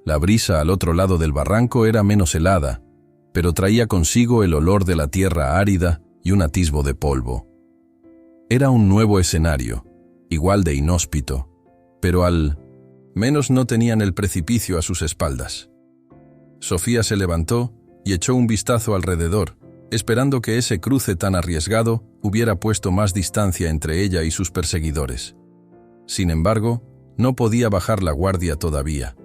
La brisa al otro lado del barranco era menos helada, pero traía consigo el olor de la tierra árida y un atisbo de polvo. Era un nuevo escenario, igual de inhóspito, pero al menos no tenían el precipicio a sus espaldas. Sofía se levantó y echó un vistazo alrededor, esperando que ese cruce tan arriesgado hubiera puesto más distancia entre ella y sus perseguidores. Sin embargo, no podía bajar la guardia todavía.